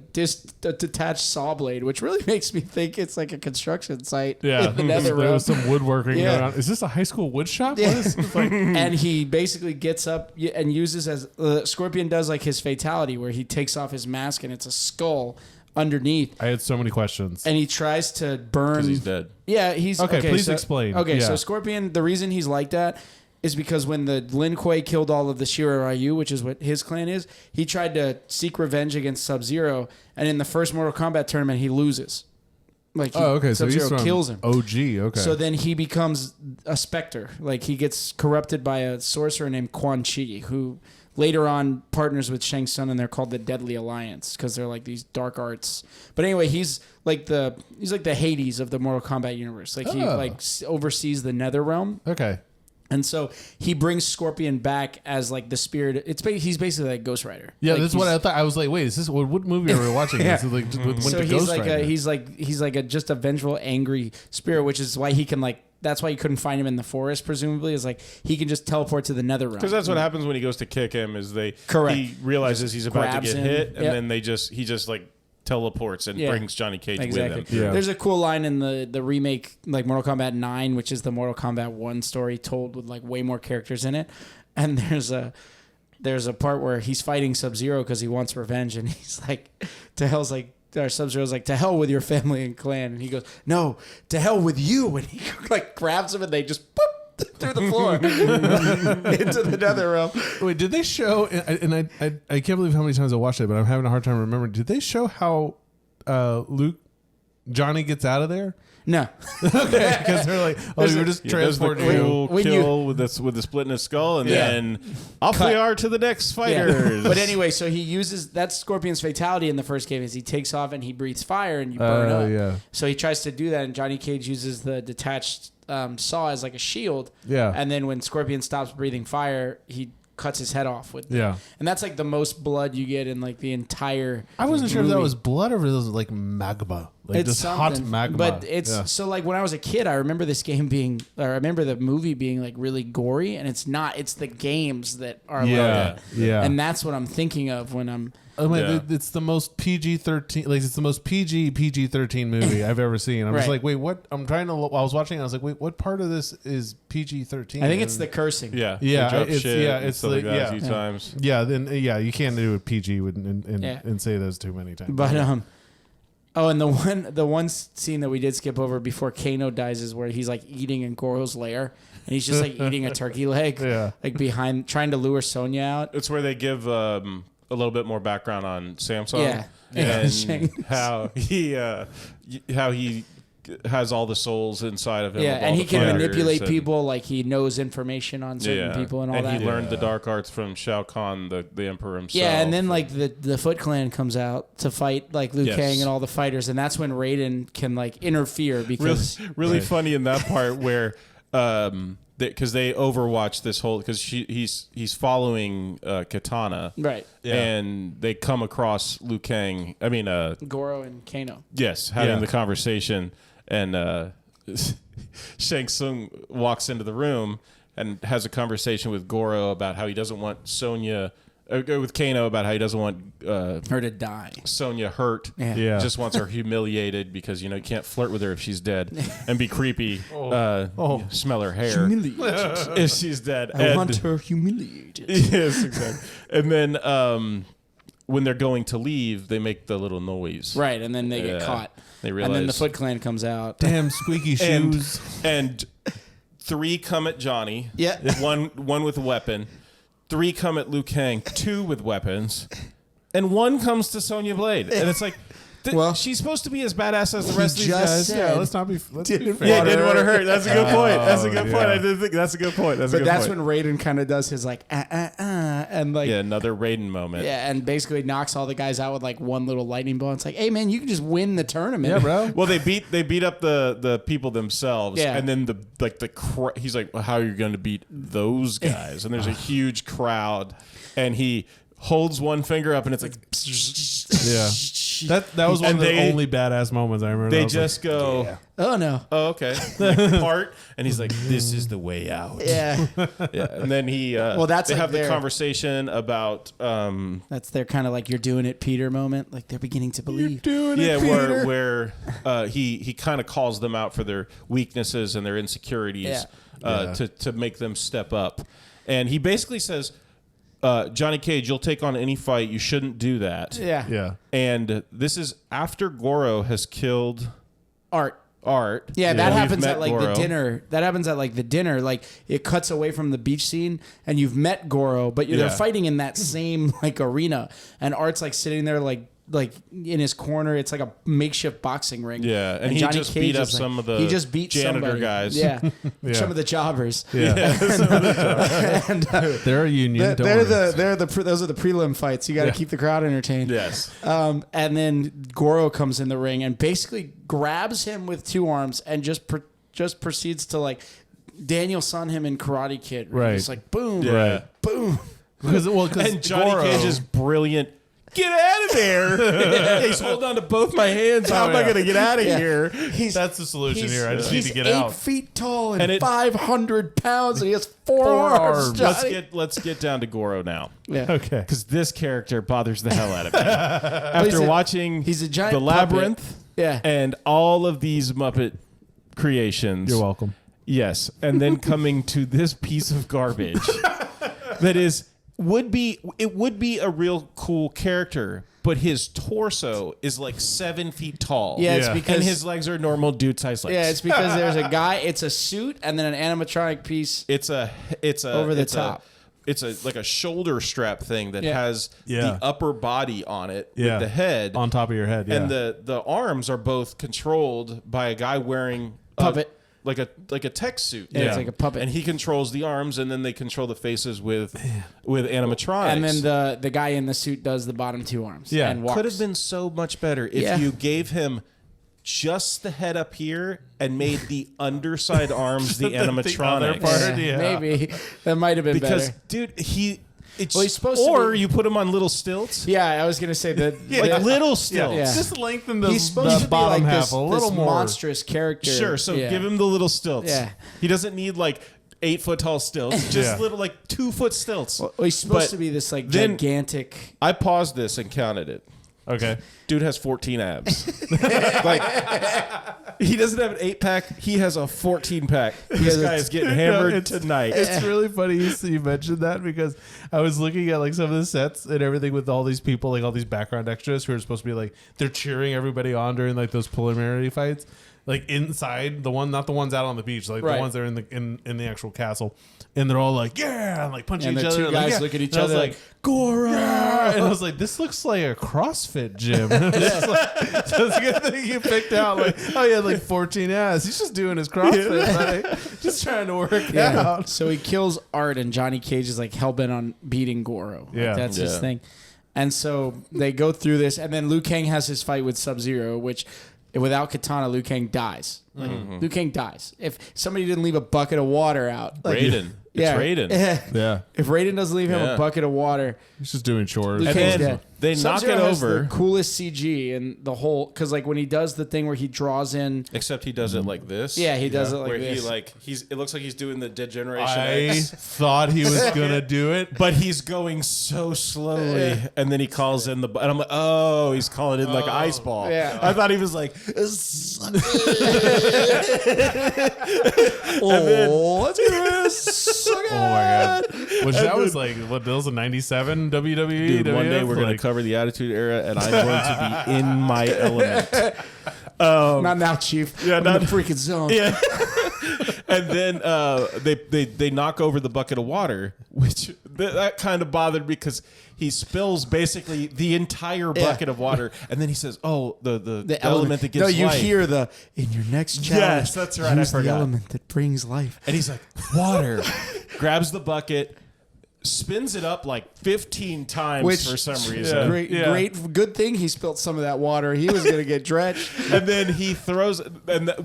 detached saw blade, which really makes me think it's like a construction site. Yeah, in the there Netherrealm. was some woodworking Yeah. going on. Is this a high school wood shop? Yeah. What is it's like? And he basically gets up and uses as Scorpion does like his fatality where he takes off his mask and it's a skull underneath. I had so many questions. And he tries to burn. Because he's dead. Yeah, he's Okay, please so- explain. Okay, so Yeah. Scorpion, the reason he's like that is because when the Lin Kuei killed all of the Shirai Ryu, which is what his clan is, he tried to seek revenge against Sub-Zero, and in the first Mortal Kombat tournament, he loses. Like, Oh, okay. So he's Sub-Zero from kills him. OG. Okay. So then he becomes a specter. Like, he gets corrupted by a sorcerer named Quan Chi, who later on partners with Shang Tsung, and they're called the Deadly Alliance because they're like these dark arts. But anyway, he's like the Hades of the Mortal Kombat universe. Like he Oh. like oversees the Nether Realm, okay. and so he brings Scorpion back as like the spirit. He's basically like Ghost Rider. Yeah, Like, that's what he's- I thought. I was like, wait, is this what movie are we watching? Yeah. This is like went So to he's Ghost like Rider. he's like a just a vengeful, angry spirit, which is why he can like. That's why you couldn't find him in the forest. Presumably, is like he can just teleport to the Nether Realm. Because that's what happens when he goes to kick him. Is Correct. he realizes he's about to grabs get him. hit, and Yep. then he just like teleports and Yeah. brings Johnny Cage Exactly. with him. Yeah. There's a cool line in the remake, like Mortal Kombat 9, which is the Mortal Kombat 1 story told with like way more characters in it. And there's a part where he's fighting Sub-Zero because he wants revenge, and he's like, Sub-Zero's like, to hell with your family and clan. And he goes, no, to hell with you. And he like grabs him and they just boop through the floor into the Nether Realm. Wait, did they show? And I can't believe how many times I watched it, but I'm having a hard time remembering. Did they show how Johnny gets out of there? No. Okay, because they're like, oh, you were just He does the transporting you. cool When kill with the split in his skull, and Yeah. then off we are to the next fighters. But anyway, so he uses that's Scorpion's fatality in the first game is he takes off and he breathes fire and you burn up. Yeah, So he tries to do that, and Johnny Cage uses the detached saw as like a shield. yeah, And then when Scorpion stops breathing fire, he cuts his head off with. yeah. And that's like the most blood you get in like the entire. I wasn't sure if that movie. was blood or if it was like magma, like It's just hot something. magma. But it's yeah. so like when I was a kid, I remember this game being, or I remember the movie being like really gory, and it's not. It's the games that are like yeah, that. yeah. And that's what I'm thinking of when I'm. I mean, Yeah. it's the most PG-13, like it's the most PG-13 movie I've ever seen. I'm just Right. like, wait, what? I'm trying to. While I was watching, I was like, wait, what part of this is PG-13? I think it's the cursing. yeah, Yeah, they drop it's- shit yeah, and it's stuff like- like that yeah. a few Yeah. times. Yeah, then yeah, you can't do a PG Yeah. and say those too many times. But oh, and the one scene that we did skip over before Kano dies is where he's like eating in Goro's lair, and he's just like eating a turkey leg, Yeah. like behind trying to lure Sonya out. It's where they give a little bit more background on Samsung Yeah. and Shang- how he has all the souls inside of him. Yeah, of all and he the can fighters manipulate and- people, like he knows information on certain people and all and that. he learned the dark arts from Shao Kahn, the emperor himself. Yeah, and then like the Foot Clan comes out to fight like Liu Yes. Kang and all the fighters, and that's when Raiden can like interfere really, because really funny in that part where because they overwatch this whole because he's following Katana. right And they come across Liu Kang. I mean, Goro and Kano. yes, having Yeah. the conversation, and Shang Tsung walks into the room and has a conversation with Goro about how he doesn't want Sonya, with Kano about how he doesn't want Her to die. Sonya hurt. Yeah. Yeah. Just wants her humiliated because you can't flirt with her if she's dead and be creepy. Smell her hair Humiliated. if she's dead. I And- want her humiliated. Yes, exactly. And then when they're going to leave, they make the little noise. Right, and then they get Yeah. caught. They realize. And then the Foot Clan comes out. Damn squeaky and, shoes. and 3 come at Johnny. Yeah. One with a weapon. 3 come at Liu Kang. 2 with weapons. And 1 comes to Sonya Blade. And it's like, Well, she's supposed to be as badass as the he rest of these just guys. said- Yeah, let's not be. Let's be Didn't fair. Yeah, didn't want to hurt. That's a good point. That's a good Oh, point. yeah. I did think that's a good point. That's a But good that's point. when Raiden kind of does his like and like Yeah, another Raiden moment. yeah, and basically knocks all the guys out with like one little lightning bolt. It's like, hey man, you can just win the tournament. Yeah, bro. Well, they beat up the people themselves, Yeah. and then he's like, well, how are you going to beat those guys? And there's a huge crowd, and he holds one finger up, and it's like. Yeah. That was one And of the they- only badass moments I remember. They I was like, just go, Oh no. oh, okay, like, part, and he's like, this is the way out. Yeah. Yeah, and then he, Well, that's they like have the their- conversation about, That's their kind of like you're doing it, Peter moment. Like they're beginning to believe. yeah, where he kind of calls them out for their weaknesses and their insecurities, Yeah. to make them step up, and he basically says, Johnny Cage, you'll take on any fight. You shouldn't do that. Yeah. Yeah. And this is after Goro has killed Art. Art. Yeah, that We've happens met at like the Goro. dinner. That happens at like the dinner. Like it cuts away from the beach scene, and you've met Goro, but they're Yeah. fighting in that same like arena, and Art's like sitting there like in his corner. It's like a makeshift boxing ring. Yeah, and he just beat up some of the he just beat janitor somebody. guys. Yeah, Yeah. some of the jobbers. Yeah. And They're a union. don't they're worry. those are the prelim fights. You got to Yeah. keep the crowd entertained. Yes. And then Goro comes in the ring and basically grabs him with two arms and just proceeds to like Daniel San him in Karate Kid. Right. It's like boom, Yeah. boom. Because And Johnny Goro, Cage is brilliant. Get out of there! He's holding on to both my hands. How am I yeah. going to get out of Yeah. here? He's That's the solution here. I just need he's to get 8 out. feet tall and, And it- 500 pounds, and he has four arms. arms. Johnny. Let's get down to Goro now, Yeah. Okay. because this character bothers the hell out of me. After he's a- watching he's a giant the puppet. Labyrinth Yeah. and all of these Muppet creations. You're welcome. Yes, and then coming to this piece of garbage that would be a real cool character, but his torso is like 7 feet tall. Yeah, it's Yeah. because and his legs are normal dude size legs. yeah, it's because there's a guy. It's a suit and then an animatronic piece. it's a Over the it's top. It's a like a shoulder strap thing that Yeah. has Yeah. the upper body on it Yeah. with the head, On top of your head. Yeah. and the arms are both controlled by a guy wearing Puppet. like a tech suit. Yeah, it's like a puppet. And he controls the arms, and then they control the faces with animatronics. And then the guy in the suit does the bottom two arms. Yeah. and walks. could have been so much better if Yeah. you gave him just the head up here and made the underside arms the animatronics. part. Yeah. Maybe that might have been Because, better. dude, it's Well, he's supposed to or be- you put him on little stilts, Yeah, I was gonna say that. like little stilts. Yeah. Just lengthen He's the supposed to be bottom like half this, a little this more. monstrous character. Sure, so Yeah. give him the little stilts. Yeah. He doesn't need like 8 foot tall stilts, just Yeah. little like 2 foot stilts. Well, he's supposed But to be this like then- gigantic. I paused this and counted it. Okay. Dude has 14 abs. Like he doesn't have an 8-pack, he has a 14-pack. This guy is getting hammered it's- tonight. It's really funny you mentioned that because I was looking at like some of the sets and everything with all these people, like all these background extras who are supposed to be like they're cheering everybody on during like those preliminary fights, like inside not the ones out on the beach, like Right. the ones that are in the actual castle, and they're all like yeah, and like punching And each the other. two and, like, guys yeah. look at each And I was other like. like Goro. "Yeah." And I was like, "This looks like a CrossFit gym." And it's just like, so it's a good thing you picked out. Like, oh, he had like 14 abs. He's just doing his CrossFit, buddy. Just trying to work Yeah. out. So he kills Art, and Johnny Cage is like hell bent on beating Goro. Like, Yeah. that's his Yeah. thing. And so they go through this, and then Liu Kang has his fight with Sub-Zero, which without Katana, Liu Kang dies. Like, Liu Kang dies. If somebody didn't leave a bucket of water out, like, Raiden. It's Raiden. Yeah, If Raiden doesn't leave him Yeah. a bucket of water, he's just doing chores. Liu And Kang's then dead. they knock Sub-Zero it has over. the coolest CG and the whole, because like when he does the thing where he draws in, Except he does it like this. yeah, he does it like where this. it looks like he's doing the Degeneration I X. thought he was gonna do it. But he's going so slowly, and then he calls in and I'm like, oh, he's calling in like an ice ball. Yeah. I thought he was like, oh, let's get this. Oh my god! Which that was like what? That was a '97 WWE. dude, one day WWF? we're gonna Like, cover the Attitude Era, and I'm going to be in my element. Not now, Chief. Yeah, I'm not- in the freaking zone. Yeah. And then they knock over the bucket of water, which that kind of bothered me because he spills basically the entire bucket of water, and then he says, "Oh, the element that gives No, you life." hear the in your next challenge. Yes, that's right, I Use the forgot. element that brings life. And he's like, "Water." Grabs the bucket, spins it up like 15 times Which for some reason. Great, good thing he spilled some of that water. He was gonna get drenched. And then he throws,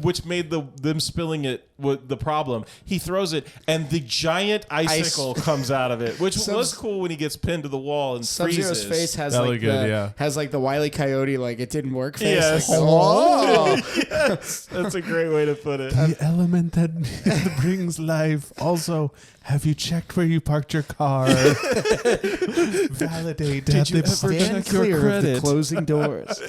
which made them spilling it the problem. He throws it, and the giant icicle comes out of it, which was cool when he gets pinned to the wall and Sub-Zero's freezes. face has That'll like be good, the yeah. has like the Wile E. Coyote like it didn't work face. Yes. Like, oh. Yes, that's a great way to put it. The element that brings life. Also, have you checked where you parked your car? Validate. Did you ever Stand check your clear of the credit? closing doors.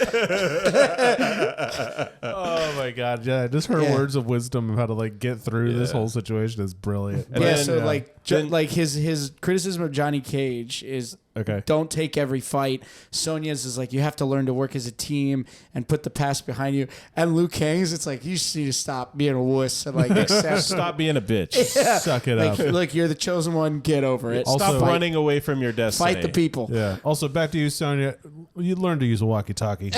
Oh my god! Yeah, just her Yeah. words of wisdom of how to like get through this whole situation is brilliant. And Yeah, then, so then- like his criticism of Johnny Cage is Okay. don't take every fight. Sonya's is like you have to learn to work as a team and put the past behind you. And Liu Kang's it's like you just need to stop being a wuss and like accept. Stop being a bitch. Yeah. Suck it Like, up. look, you're the chosen one. Get over it. Also- Stop Fight- running away from your destiny. Fight the people. Yeah. Also, back to you, Sonya. You learned to use a walkie-talkie.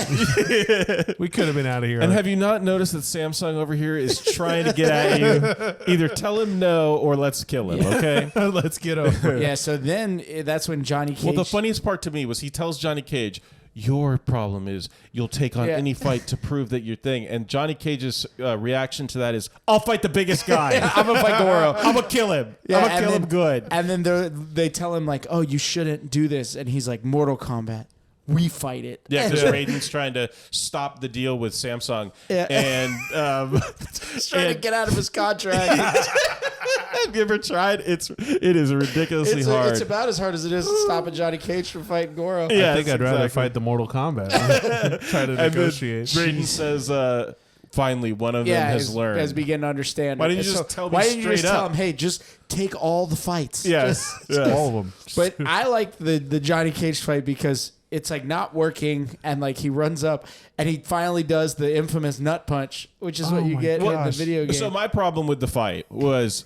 We could have been out of here. And have you not noticed that Samsung over here is trying to get at you? Either tell him no or let's kill him, okay? Let's get over it. Yeah. So then that's when Johnny Cage. Well, the funniest part to me was he tells Johnny Cage, your problem is you'll take on Yeah. any fight to prove that you're thing. And Johnny Cage's reaction to that is, I'll fight the biggest guy. I'm gonna fight Goro. I'm going to kill him. Yeah, I'm going to and kill then- him good. And then they tell him like, "Oh, you shouldn't do this," and he's like, "Mortal Kombat, we fight it." Yeah, because Raiden's trying to stop the deal with Samsung. Yeah. And He's trying to and- get out of his contract. have you ever tried? It is ridiculously hard. It's about as hard as it is to stop a Johnny Cage from fighting Goro. Yeah. I think Yes, I'd rather exactly. fight the Mortal Kombat. Try to And then negotiate. Raiden says, finally, one of Yeah, them has learned. has begun to understand. Why it. didn't you So just tell me Why didn't you just straight tell up? him, hey, just take all the fights? Yes. yes. All of them. But I like the Johnny Cage fight because it's like not working, and like he runs up and he finally does the infamous nut punch, which is what Oh you my get in the gosh. video game. So my problem with the fight was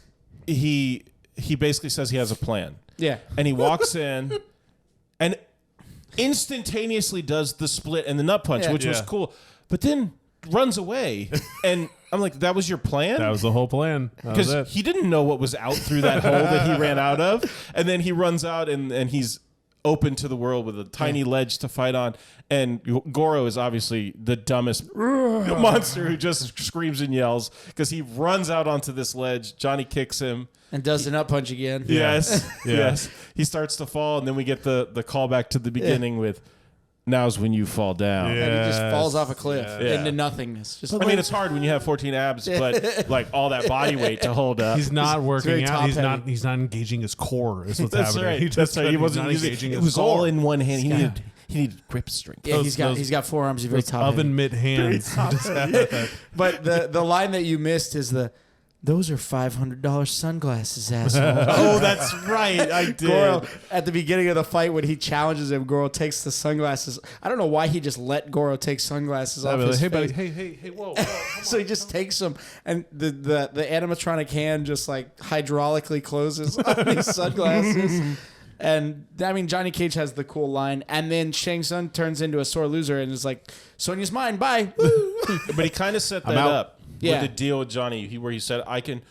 he basically says he has a plan. yeah. And he walks in and instantaneously does the split and the nut punch, Yeah. which was Yeah. cool. But then runs away. And I'm like, that was your plan? That was the whole plan. That was Because it. he didn't know what was out through that hole that he ran out of. And then he runs out and he's open to the world with a tiny ledge to fight on. And Goro is obviously the dumbest monster who just screams and yells because he runs out onto this ledge. Johnny kicks him. And does the nut punch again. Yes. Yeah. Yes. He starts to fall, and then we get the callback to the beginning with now's when you fall down. Yeah. And he just falls off a cliff Yeah. into nothingness. Just I mean, it's hard when you have 14 abs, but like all that body weight to hold up. He's not very working out. top He's heavy. not. He's not engaging his core. Is what's That's happening. right. He That's just right. He he's wasn't not using engaging it. his Was all core. in one hand. He Yeah. needed grip strength. yeah, those- he's got 4 arms. He's very top. heavy. oven mitt hands. But the line that you missed is those are $500 sunglasses, asshole. Oh, that's right. I did. Goro, at the beginning of the fight, when he challenges him, Goro takes the sunglasses. I don't know why he just let Goro take sunglasses off his hey, face. buddy. Hey, whoa. So he just takes them, and the animatronic hand just like hydraulically closes on these sunglasses. And I mean, Johnny Cage has the cool line, and then Shang Tsung turns into a sore loser and is like, "Sonya's mine, bye." But he kind of set that out. up Yeah. with the deal with Johnny, where he said, "I can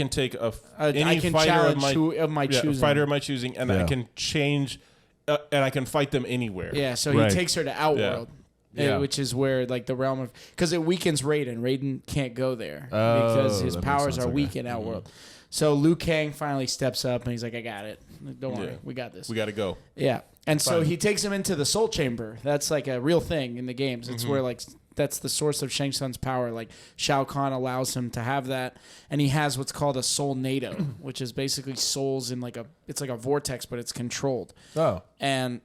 take any I can fighter challenge of my choosing. fighter of my choosing, and I Yeah. can change, and I can fight them anywhere." Yeah, so Right. he takes her to Outworld, Yeah. which is where like the realm of because it weakens Raiden. Raiden can't go there Oh, because his that makes powers sense, are okay. weak in Outworld. So Liu Kang finally steps up and he's like, "I got it. Don't worry, Yeah. we got this." We got to go. Yeah, and so Fine. he takes him into the Soul Chamber. That's like a real thing in the games. It's where like that's the source of Shang Tsung's power. Like Shao Kahn allows him to have that, and he has what's called a Soul NATO, which is basically souls in like it's like a vortex, but it's controlled. Oh, And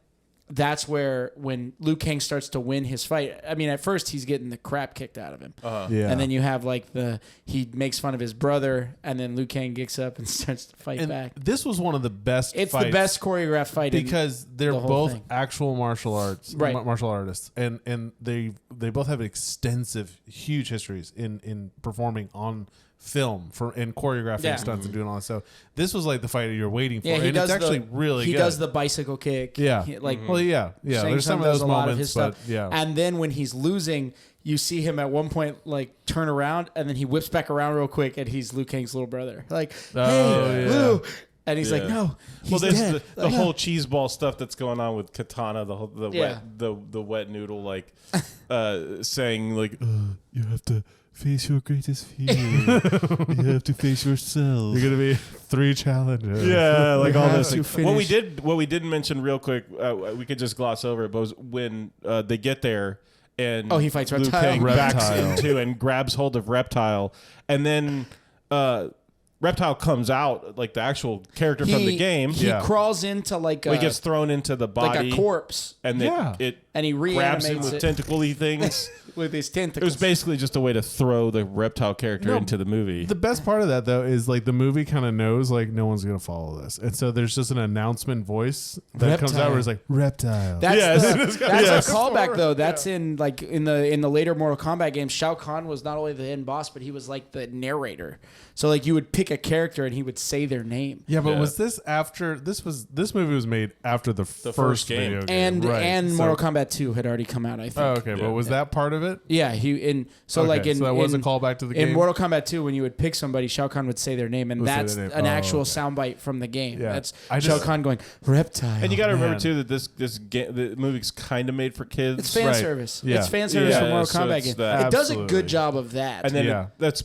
that's where when Liu Kang starts to win his fight. I mean, at first he's getting the crap kicked out of him. yeah. And then you have like he makes fun of his brother, and then Liu Kang gets up and starts to fight and back. this was one of the best. It's fights the best choreographed fight because they're the whole both thing. actual martial arts, Right. martial artists, and they both have extensive, huge histories in performing on film and choreographing Yeah. stunts and doing all that. So this was like the fight you're waiting for, Yeah, he and does it's actually the, really He good. does the bicycle kick. Yeah. He- like Well, yeah. Shang There's Tsung some of does those a lot moments, of his but stuff. yeah. And then when he's losing, you see him at one point like turn around, and then he whips back around real quick, and he's Liu Kang's little brother. Like, Oh, hey, yeah. Liu, And he's like, no, he's well, there's dead. the whole cheese ball stuff that's going on with Katana, the Yeah. wet noodle, like saying like, you have to face your greatest fear. You have to face yourself. You're gonna be 3 challenges. Yeah, like all have this. to What we didn't mention real quick, we could just gloss over it, but was when they get there and Oh, he fights Liu Reptile. Kang backs Reptile. into and grabs hold of Reptile, and then Reptile comes out like the actual character from the game. He Yeah. crawls into like He gets thrown into the body, like a corpse, and Yeah. it and he grabs him reanimates with it tentacle-y things. with his It tentacles. was basically just a way to throw the Reptile character No, into the movie. The best part of that though is like the movie kind of knows like no one's gonna follow this, and so there's just an announcement voice that comes out where it's like Reptile. That's, Yeah, that's yes. a callback though. That's in like in the later Mortal Kombat games. Shao Kahn was not only the end boss, but he was like the narrator. So like you would pick a character and he would say their name. Yeah, but Yeah. was this after this movie was made after the first first game. video game, And right? and So- Mortal Kombat 2 had already come out, I think. Oh, okay, but was that part of it? Yeah, like Okay, in so that was a in- callback to the in game? Mortal Kombat 2, when you would pick somebody, Shao Kahn would say their name, and Would say that's their name. an Oh, actual okay. soundbite from the game. Yeah. That's I Shao just- Kahn going Reptile. And you got to remember man. too that the movie's kind of made for kids. it's fan Right. service. Yeah. It's fan service Yeah, for Mortal so Kombat it's games. that. It does a Absolutely. good job of that. And then Yeah. that's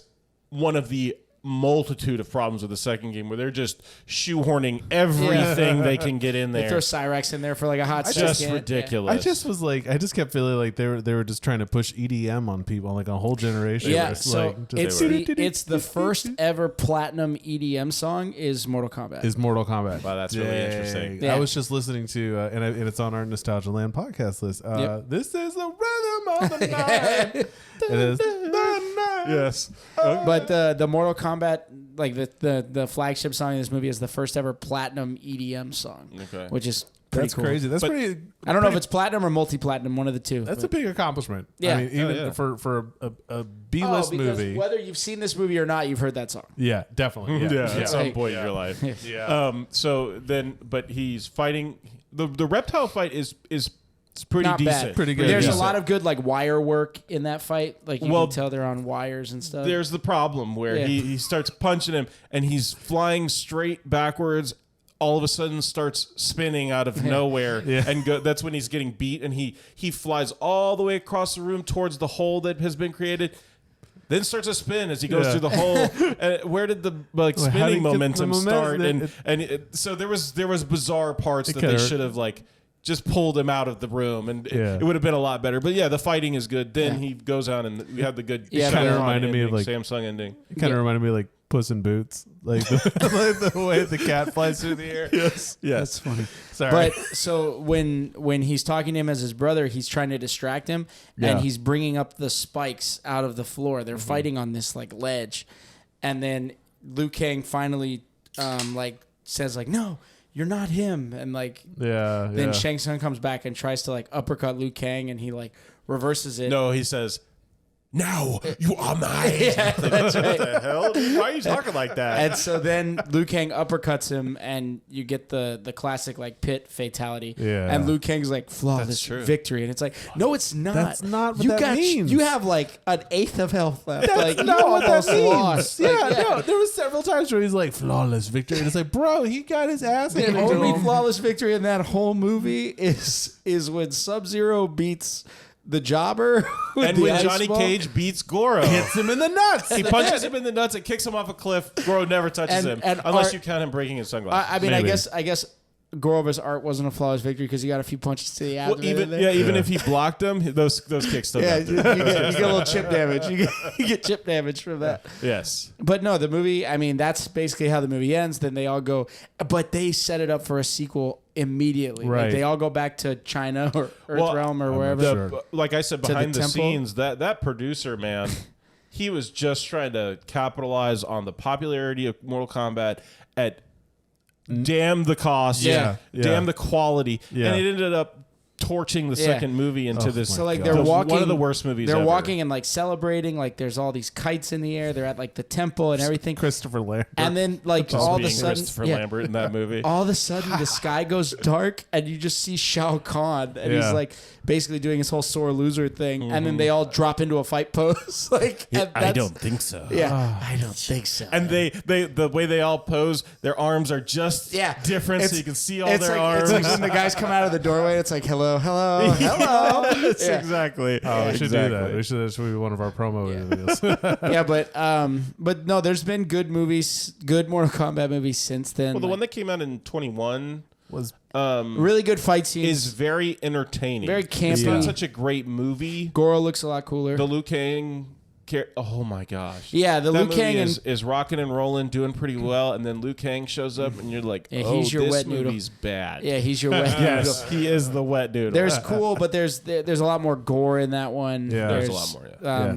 one of the multitude of problems with the second game where they're just shoehorning everything they can get in they there. throw Cyrax in there for like a hot Just second. ridiculous. I just kept feeling like they were just trying to push EDM on people, like a whole generation. Yeah, It's so like, just- it's the first ever platinum EDM song is Mortal Kombat. is Mortal Kombat. Wow, that's really interesting. Yeah. I was just listening to, and it's on our Nostalgia Land podcast list. Yep. This is the rhythm of the night. It is the night. Yes. But the Mortal Kombat, like the flagship song in this movie, is the first ever platinum EDM song, Okay. which is pretty That's cool. crazy. That's But- pretty. I don't know if it's platinum or multi-platinum, one of the two. That's a big accomplishment. Yeah. I mean, even yeah. for a B-list because movie. whether you've seen this movie or not, you've heard that song. Yeah, definitely. Yeah, Yeah, at some Like- point in your life. yeah. So then, but he's fighting. The Reptile fight is it's pretty Not decent. bad. Pretty good. There's Yeah. a lot of good like wire work in that fight. Like you Well, can tell they're on wires and stuff. There's the problem where Yeah. he starts punching him and he's flying straight backwards. All of a sudden starts spinning out of nowhere Yeah. and that's when he's getting beat and he flies all the way across the room towards the hole that has been created. Then starts to spin as he goes Yeah. through the hole. Where did the Well, how did spinning it get the momentum start? momentum? So there was bizarre parts that kinda- they should have like just pulled him out of the room, and Yeah. it would have been a lot better. But yeah, the fighting is good. Then he goes on and we have the good. Yeah, Shao kinda Kahn reminded me of, ending, like- Samsung ending. It kind of reminded me of like Puss in Boots, like the way the cat flies through the air. Yes. That's funny. Sorry. But so when he's talking to him as his brother, he's trying to distract him, and Yeah. he's bringing up the spikes out of the floor. They're fighting on this like ledge, and then Liu Kang finally like says like, "No, you're not him," and like yeah. then yeah. Shang Tsung comes back and tries to like uppercut Liu Kang, and he like reverses it. No, he says, "Now you are mine." Yeah, that's right. What the hell? Why are you talking like that? And so then Liu Kang uppercuts him, and you get the classic like pit fatality. Yeah. And Liu Kang's like flawless true. victory, and it's like, no, it's not. That's not what you that means. You have like an eighth of health left. like you not what that almost means. lost. Yeah, Like, no, there was several times where he's like flawless victory, and it's like, bro, he got his ass The handed to only him. flawless victory in that whole movie is when Sub-Zero beats the Jobber with And the when ice Johnny ball. Cage beats Goro, Hits him in the nuts. he punches him in the nuts and kicks him off a cliff. Goro never touches him And unless Art- you count him breaking his sunglasses. I mean, Maybe. I guess Gorova's art wasn't a flawless victory because he got a few punches to the Well, abdomen. even in there. even if he blocked him, those kicks still. Yeah, got you get a little chip damage. You get chip damage from that. Yes. But no, the movie, I mean, that's basically how the movie ends. Then they all go, but they set it up for a sequel immediately. Like, Right. they all go back to China or Well, Earthrealm or I'm wherever. not The, Sure. Like I said, To the behind the temple. scenes, that producer man, he was just trying to capitalize on the popularity of Mortal Kombat at damn the cost, Yeah. Yeah. damn the quality, Yeah. and it ended up torching the Yeah. second movie into this. So like God. they're the- walking, one of the worst movies. They're ever. walking and like celebrating. Like there's all these kites in the air. They're at like the temple and everything. Christopher Lambert. And then like Just all of a being sudden, Christopher yeah, Lambert in that movie. all of a sudden the sky goes dark and you just see Shao Kahn and he's Yeah. like basically doing his whole sore loser thing. And then they all drop into a fight pose. Like and I that's- don't think so. Yeah, I don't think so. And they the way they all pose, their arms are just different, so It's- you can see all it's their like, arms. It's like when the guys come out of the doorway. It's like hello, hello, hello. Yes, Yeah. exactly. Oh, we should do exactly. that. That should be one of our promo videos. Yeah, but no, there's been good movies, good Mortal Kombat movies since then. Well, the like, one that came out in 21 Was really good fight scenes. is very entertaining. Very campy. It's Yeah. not such a great movie. Goro looks a lot cooler. The Liu Kang. Oh my gosh. Yeah, the that Liu movie Kang is rocking and rolling, doing pretty well, and then Liu Kang shows up, and you're like, Yeah, "Oh, he's your this wet noodle." movie's bad." Yeah, he's your wet yes, noodle. he is the wet noodle. There's cool, but there's a lot more gore in that one. Yeah. There's a lot more, Yeah.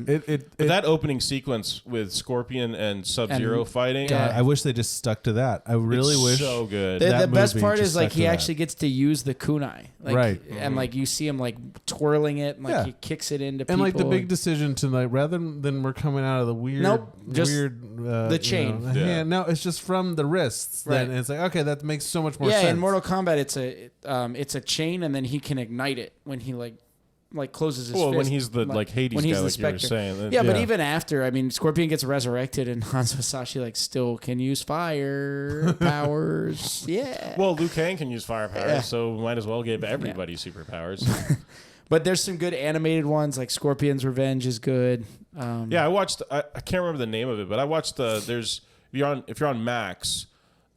that opening sequence with Scorpion and Sub-Zero And- fighting. yeah. I wish they just stuck to that. I really it's wish. so good. The that best movie part just is like stuck he to that. actually gets to use the kunai, like, Right. And like you see him like twirling it, and like Yeah. he kicks it into people. And like the big decision tonight, rather than we're coming out of the weird, Nope, just the chain. the Yeah. hand. No, it's just from the wrists. Right. Then it's like okay, that makes so much more yeah, sense. in Mortal Kombat, it's a chain, and then he can ignite it when he like closes his well, fist. when he's the like Hades when he's guy, the like you were Spectre. saying. then- Yeah, but Yeah. even after, I mean, Scorpion gets resurrected, and Hanzo Sashi like still can use fire powers. Yeah. Well, Liu Kang can use fire powers, Yeah. so might as well give everybody superpowers. But there's some good animated ones, like Scorpion's Revenge is good. Yeah, I watched. I can't remember the name of it, but I watched the. There's if you're on Max,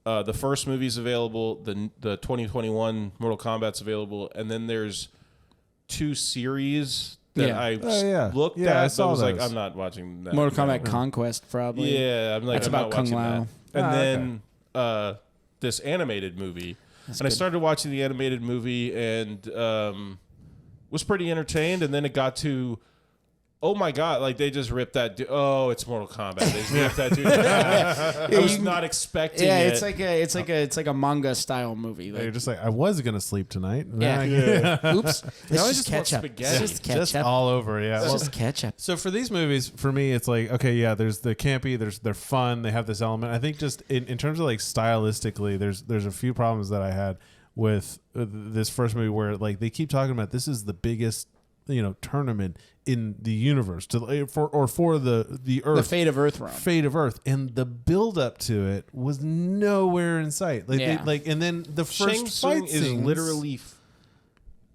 the first movie's available. The 2021 Mortal Kombat's available, and then there's 2 series that Yeah. I Oh, yeah. looked Yeah, at. I saw but was like, those. I'm not watching that. Mortal Kombat no. Conquest, probably. Yeah, I'm like, That's I'm about not Kung watching Lao. that. And Ah, then this animated movie, and I started watching the animated movie and was pretty entertained. And then it got to, oh my god, like they just ripped that. Oh, it's Mortal Kombat. They just ripped that dude. I was not expecting. Yeah, it. it's like a manga style movie. You're Like, just like I was gonna sleep tonight. yeah. Oops. It's Now I just just want ketchup. spaghetti. It's just ketchup. just all over. Yeah. It's Well, just ketchup. so for these movies, for me, it's like okay, yeah. There's the campy. They're fun. They have this element. I think just in terms of like stylistically, there's a few problems that I had with this first movie where like they keep talking about this is the biggest tournament in the universe for the Earth. The Fate of Earthrealm. Fate of Earth, and the build up to it was nowhere in sight. Like, Yeah. and then the Shang first Tsung fight is scenes, literally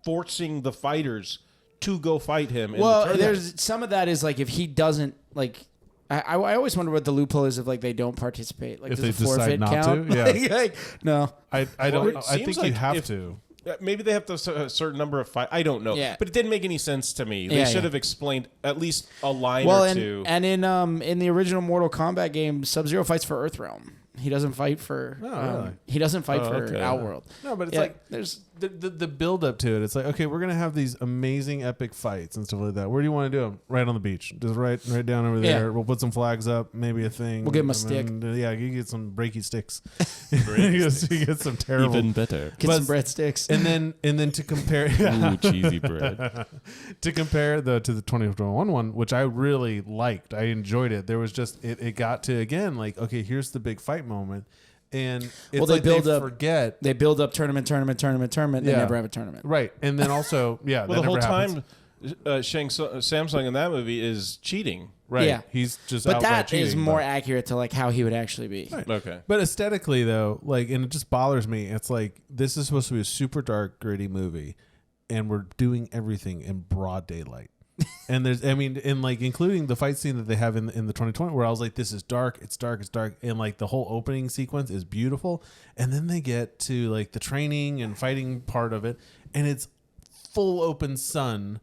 forcing the fighters to go fight him. in the Well, tournament. there's some of that is like if he doesn't like. I always wonder what the loophole is if like they don't participate. Like If does they a forfeit decide not count? to? Yeah. Like, no. I Well, don't. it I seems think like you have if- to. Maybe they have to a certain number of fight. I don't know. Yeah. But it didn't make any sense to me. They Yeah, should yeah. have explained at least a line Well, or two. and in the original Mortal Kombat game, Sub-Zero fights for Earthrealm. He doesn't fight for. really? He doesn't fight for okay. Outworld. No, but it's Yeah, like there's. the build up to it. It's like okay, we're gonna have these amazing epic fights and stuff like that. Where do you want to do them? Right on the beach, just right down over there. Yeah. We'll put some flags up, maybe a thing. We'll give 'em a and stick. then, yeah, you get some breaky sticks. You get some terrible. better. Get But- some breadsticks. And then to compare Ooh, cheesy bread. to compare to the 2021 one, which I really liked. I enjoyed it. There was just it got to again like okay, here's the big fight moment, and it's they like build they up- forget They build up tournament. They Yeah. never have a tournament. right, and then also yeah, Well, that the whole never happens. time, Samsung in that movie is cheating. Right. Yeah. He's just But outright that is cheating, more but- accurate to like how he would actually be. Okay. But aesthetically though, like and it just bothers me. It's like this is supposed to be a super dark, gritty movie and we're doing everything in broad daylight. And there's and like including the fight scene that they have in the 2020 where I was like this is dark, it's dark, and like the whole opening sequence is beautiful and then they get to like the training and fighting part of it and it's full open sun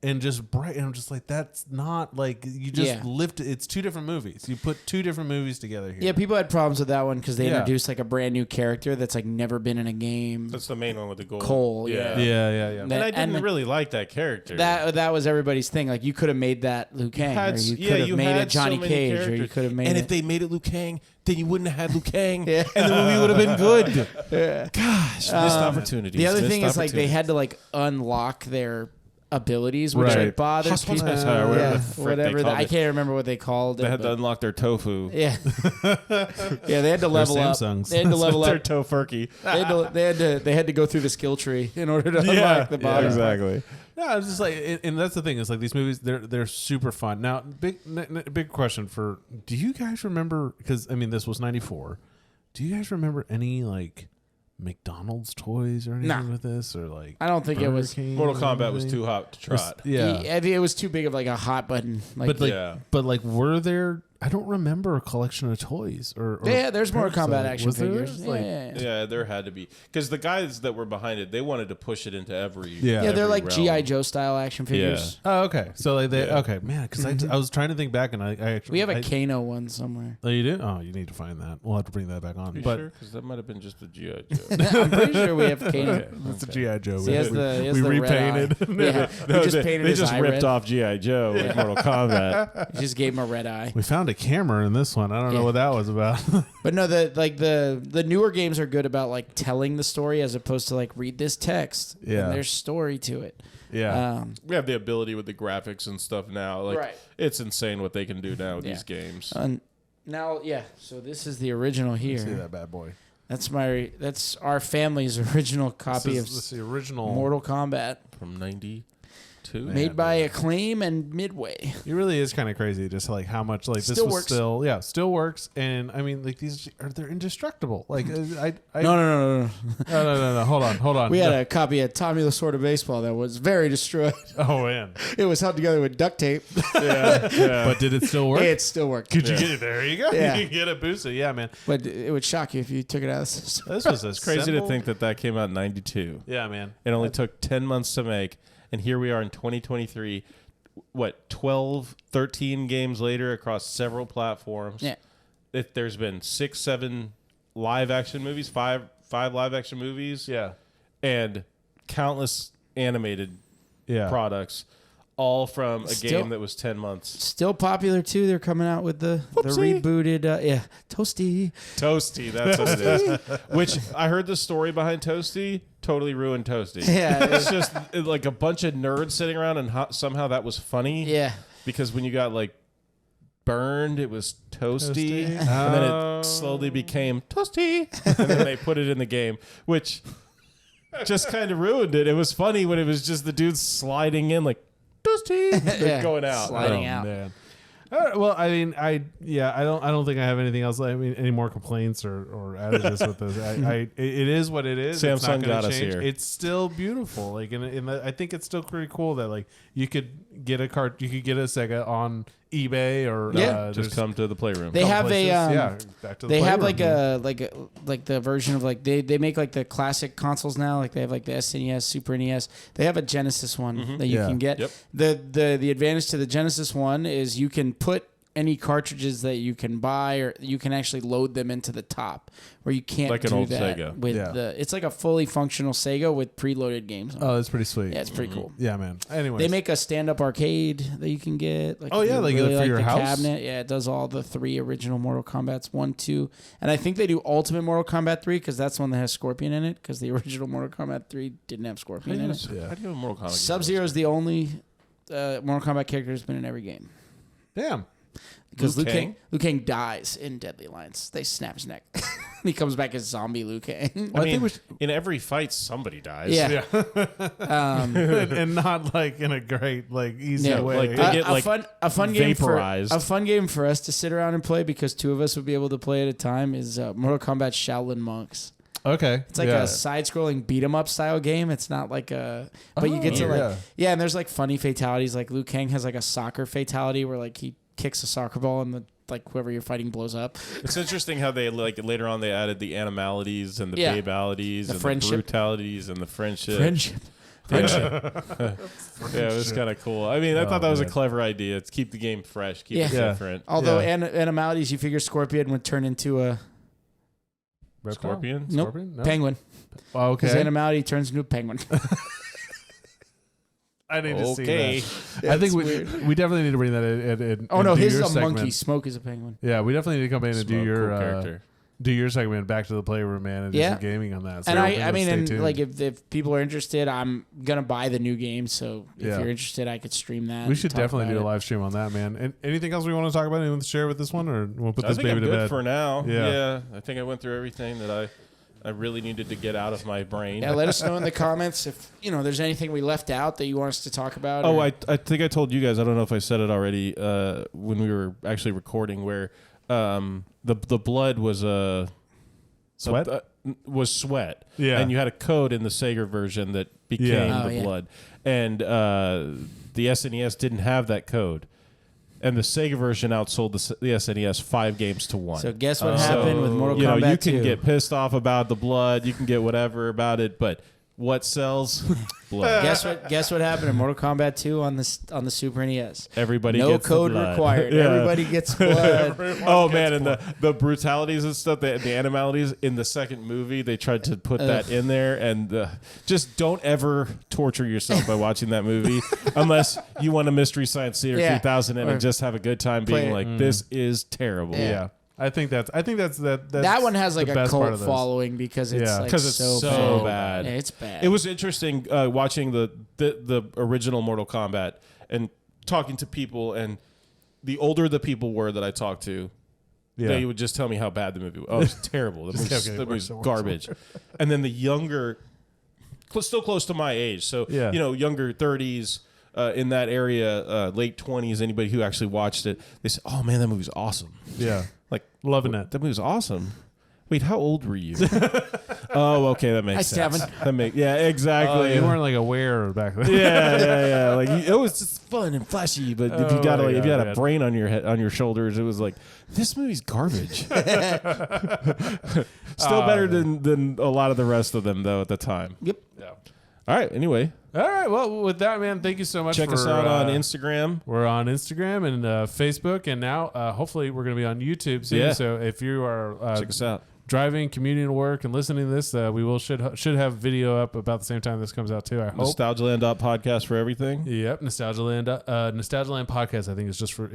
and just bright. And I'm just like, that's not like you just Yeah. lift. It's two different movies. You put two different movies together here. Yeah, people had problems with that one because they Yeah. introduced like a brand new character that's like never been in a game. That's the main one with the gold. Cole, yeah. Yeah. And I didn't And really like that character. That was everybody's thing. Like you could have made that Liu Kang, had or s- you yeah, could have you made had it Johnny so many Cage, or you characters. could have made And it. if they made it Liu Kang, then you wouldn't have had Liu Kang, Yeah. and the movie would have been good. Yeah. Gosh, missed opportunities. The other missed thing is like they opportunities. had to like unlock their abilities, which Right. like bothered Hus- hus- people. hus- whatever Yeah, the frick they whatever. called I it. can't remember what they called They it. had to but- unlock their tofu. Yeah, yeah. They had to level up. Samsungs. They had to level their up. tofurkey. They had to go through the skill tree in order to Yeah, unlock the bottom. exactly. No, it's just like, and that's the thing. It's like these movies, they're super fun. Now, big question for: do you guys remember? Because I mean, this was '94. Do you guys remember any like McDonald's toys or anything Nah. with this, or like? I don't think it Burger was. King Mortal or Kombat was anything? too hot to trot. Yeah, I think it was too big of like a hot button. Like, but like, Yeah. were there? I don't remember a collection of toys or yeah, there's Mortal parts of Kombat it. action Was there? figures. Like, yeah. Yeah, there had to be because the guys that were behind it, they wanted to push it into every. Yeah. Yeah, they're every like realm. GI Joe style action figures. Oh, okay. So like they Yeah. okay, man. Because I was trying to think back, and I actually We have a I, Kano one somewhere. Oh, you do? Oh, you need to find that. We'll have to bring that back on. You But sure? Because that might have been just a GI Joe. I'm pretty sure we have Kano. Okay. it's a GI Joe. So he has the we red repainted. eye. Yeah, we just painted they his just eye ripped red. off GI Joe with Mortal Kombat. We just gave him a red eye. We found a camera in this one. I don't know Yeah. what that was about. But no, the newer games are good about like telling the story as opposed to like read this text. Yeah. And there's story to it. yeah. We have the ability with the graphics and stuff now. Like Right. it's insane what they can do now with Yeah. these games. And now, yeah. So this is the original here. See that bad boy. That's our family's original copy This is the original. Mortal Kombat, From 92. made by Acclaim and Midway. It really is kind of crazy, just like how much like this Still was works. still works, and I mean like they're indestructible. Like I No. no. Hold on. We had a copy of Tommy the Sword of Baseball that was very destroyed. Oh man, It was held together with duct tape. Yeah. but did it still work? It still worked. Could you get it? There you go. Yeah. You get a booster. Yeah, man. But it would shock you if you took it out of the system. This was It's crazy to think that came out in 92. Yeah, man. It only took 10 months to make. And here we are in 2023. What, 12, 13 games later across several platforms. Yeah. There's been 6, 7 live action movies, five live action movies, Yeah, and countless animated yeah. products, all from a Still- game that was 10 months. Still popular too. They're coming out with the Whoopsie. rebooted, Toasty. Toasty, that's what it is. Which I heard the story behind Toasty, totally ruined Toasty. Yeah, It's just like a bunch of nerds sitting around, and somehow that was funny. yeah. Because when you got like burned, it was toasty, Toasty. and then Oh. it slowly became toasty, and then they put it in the game, which just kind of ruined it. It was funny when it was just the dudes sliding in like toasty, Yeah. going out. Sliding out. Man. Well, I mean, I don't think I have anything else. I mean, any more complaints or adages with this? It is what it is. It's not Samsung gonna got us change. here. It's still beautiful. Like, and I think it's still pretty cool that like you could get a Sega on eBay or Yeah. Just there's come to the playroom. They have places. a back to the they have playroom. like the version of like they make like the classic consoles now. Like they have like the SNES, Super NES. They have a Genesis one that you Yeah. can get. Yep. The advantage to the Genesis one is you can put any cartridges that you can buy, or you can actually load them into the top, where you can't Like an do old that Sega. with Yeah. it's like a fully functional Sega with preloaded games. Oh, that's pretty sweet. Yeah, it's pretty cool. Yeah, man. Anyways, They make a stand-up arcade that you can get. Like Oh, if yeah, you like really for your the house? cabinet. Yeah, it does all the 3 original Mortal Kombat's 1, 2, and I think they do Ultimate Mortal Kombat 3 because that's the one that has Scorpion in it. Because the original Mortal Kombat 3 didn't have Scorpion in it. Yeah. How do you have a Mortal Kombat? Sub-Zero is the only Mortal Kombat character that's been in every game. damn. Because Liu Liu Kang dies in Deadly Alliance. They snap his neck. He comes back as zombie Liu Kang. I mean, in every fight, somebody dies. Yeah. and not like in a great like easy Yeah, way. like they get like a fun game vaporized. for a fun game for us to sit around and play because 2 of us would be able to play at a time is Mortal Kombat Shaolin Monks. okay, It's like a side-scrolling beat-em-up style game. It's not like a, but you get to like yeah. and there's like funny fatalities. Like Liu Kang has like a soccer fatality where like he kicks a soccer ball and the like whoever you're fighting blows up. It's interesting how they like later on they added the animalities and the Yeah. babalities The and friendship. the brutalities and the friendship. Friendship. Yeah, it was kind of cool. I mean, I thought that was a clever idea. It's keep the game fresh, keep it different. Although animalities, you figure Scorpion would turn into a Scorpion? Nope. Scorpion? No? penguin. Oh, okay. His animality turns into a penguin. I need to see Okay. that. I think we definitely need to bring that in. Oh no, do his your is a segment. monkey. Smoke is a penguin. Yeah, we definitely need to come in and do Smoke, your cool character. do your segment Back to the Playroom, man, and do some gaming on that. So And everybody I mean, stay and tuned. like if people are interested, I'm gonna buy the new game. So if Yeah. you're interested, I could stream that. we and should talk definitely about do a it. live stream on that, man. And anything else we want to talk about? Anyone to share with this one, or we'll put I this think baby I'm to good bed? for now. Yeah. Yeah, I think I went through everything that I really needed to get out of my brain. Yeah, let us know in the comments if there's anything we left out that you want us to talk about. Oh, or- I think I told you guys. I don't know if I said it already when we were actually recording. Where the blood was Sweat? Was sweat. Yeah. and you had a code in the Sega version that became Yeah. Oh, the yeah. blood, and the SNES didn't have that code. And the Sega version outsold the SNES 5 games to 1. So guess what happened with Mortal you know, Kombat you can 2? get pissed off about the blood, you can get whatever about it, but what sells? Blood. Guess what happened in Mortal Kombat 2 on the Super NES? Everybody No gets the code blood. required. Yeah. Everybody gets blood. Oh man, and the brutalities and stuff, the animalities in the second movie, they tried to put that in there, and just don't ever torture yourself by watching that movie unless you want a Mystery Science Theater Yeah. 3000 and just have a good time being Play- like, this is terrible. Yeah. I think that's That one has like the a best part cult of this. following because it's Yeah. like 'Cause it's so bad. Yeah, it's bad. It was interesting watching the original Mortal Kombat and talking to people, and the older the people were that I talked to, they would just tell me how bad the movie was. Oh, it was terrible. The kept getting movie was worse and worse garbage. And then the younger, still close to my age, so younger 30s, in that area, late 20s, anybody who actually watched it, they said, "Oh man, that movie's awesome." Yeah. Like Loving it. That movie's awesome. Wait, how old were you? Oh, okay, that makes Hi, sense. Steven. Exactly. You weren't like aware back then. yeah. Like it was just fun and flashy, but if you got my if you God, had a man. brain on your head, on your shoulders, it was like this movie's garbage. Still better than a lot of the rest of them though at the time. Yep. Yeah. All right. Anyway, All right. Well, with that, man, thank you so much. check us for, out on Instagram. We're on Instagram and Facebook, and now hopefully we're going to be on YouTube soon. Yeah. So if you are Check us out. driving, commuting to work, and listening to this, we should have video up about the same time this comes out too. I hope. Nostalgialand.podcast for everything. Yep, Nostalgialand. Nostalgialand podcast. I think is just for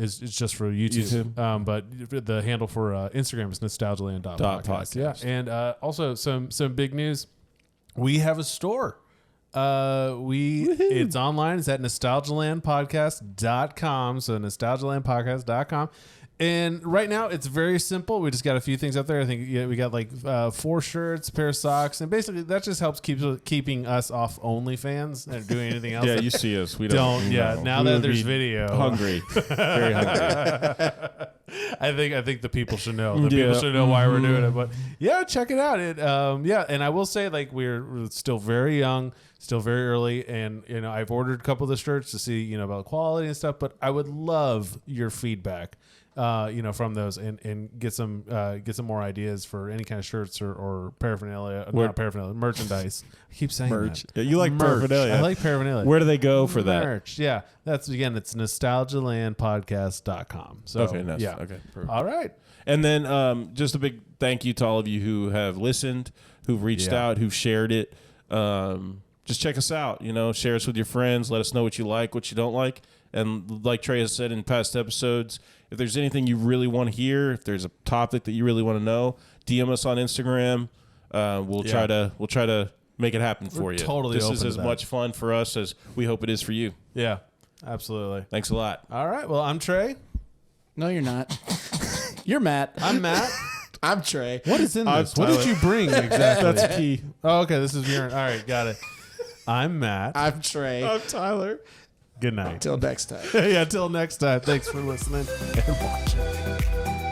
YouTube. But the handle for Instagram is nostalgialand.podcast. Yeah, and also some big news. We have a store. It's online. It's at nostalgialandpodcast.com. So nostalgialandpodcast.com. And right now it's very simple. We just got a few things up there. I think we got like 4 shirts, a pair of socks, and basically that just helps keeping us off OnlyFans and doing anything else. Yeah, you see us. We don't. don't. Yeah. no. Now We that would there's be video, hungry, very hungry. I think the people should know. The people should know why we're doing it. But yeah, check it out. And I will say, like, we're still very young, still very early, and I've ordered a couple of the shirts to see about quality and stuff. But I would love your feedback. From those and get some more ideas for any kind of shirts or paraphernalia, not paraphernalia, merchandise. I keep saying Merch. that. Yeah, you like Merch. paraphernalia. I like paraphernalia. Where do they go for that? Merch. Yeah. It's nostalgialandpodcast.com. So, Okay, nice. yeah. Okay, perfect. All right. And then just a big thank you to all of you who have listened, who've reached out, who've shared it. Just check us out. Share us with your friends. Let us know what you like, what you don't like. And like Trey has said in past episodes, if there's anything you really want to hear, if there's a topic that you really want to know, DM us on Instagram. We'll try to make it happen for you. totally This open is to as that. much fun for us as we hope it is for you. Yeah. Absolutely. Thanks a lot. All right. Well, I'm Trey. No, you're not. You're Matt. I'm Matt. I'm Trey. What is in I'm this? What did Tyler. you bring exactly? That's key. Oh, okay. This is your. All right. Got it. I'm Matt. I'm Trey. I'm Tyler. Good night. Till next time. Yeah. Till next time. Thanks for listening and watching.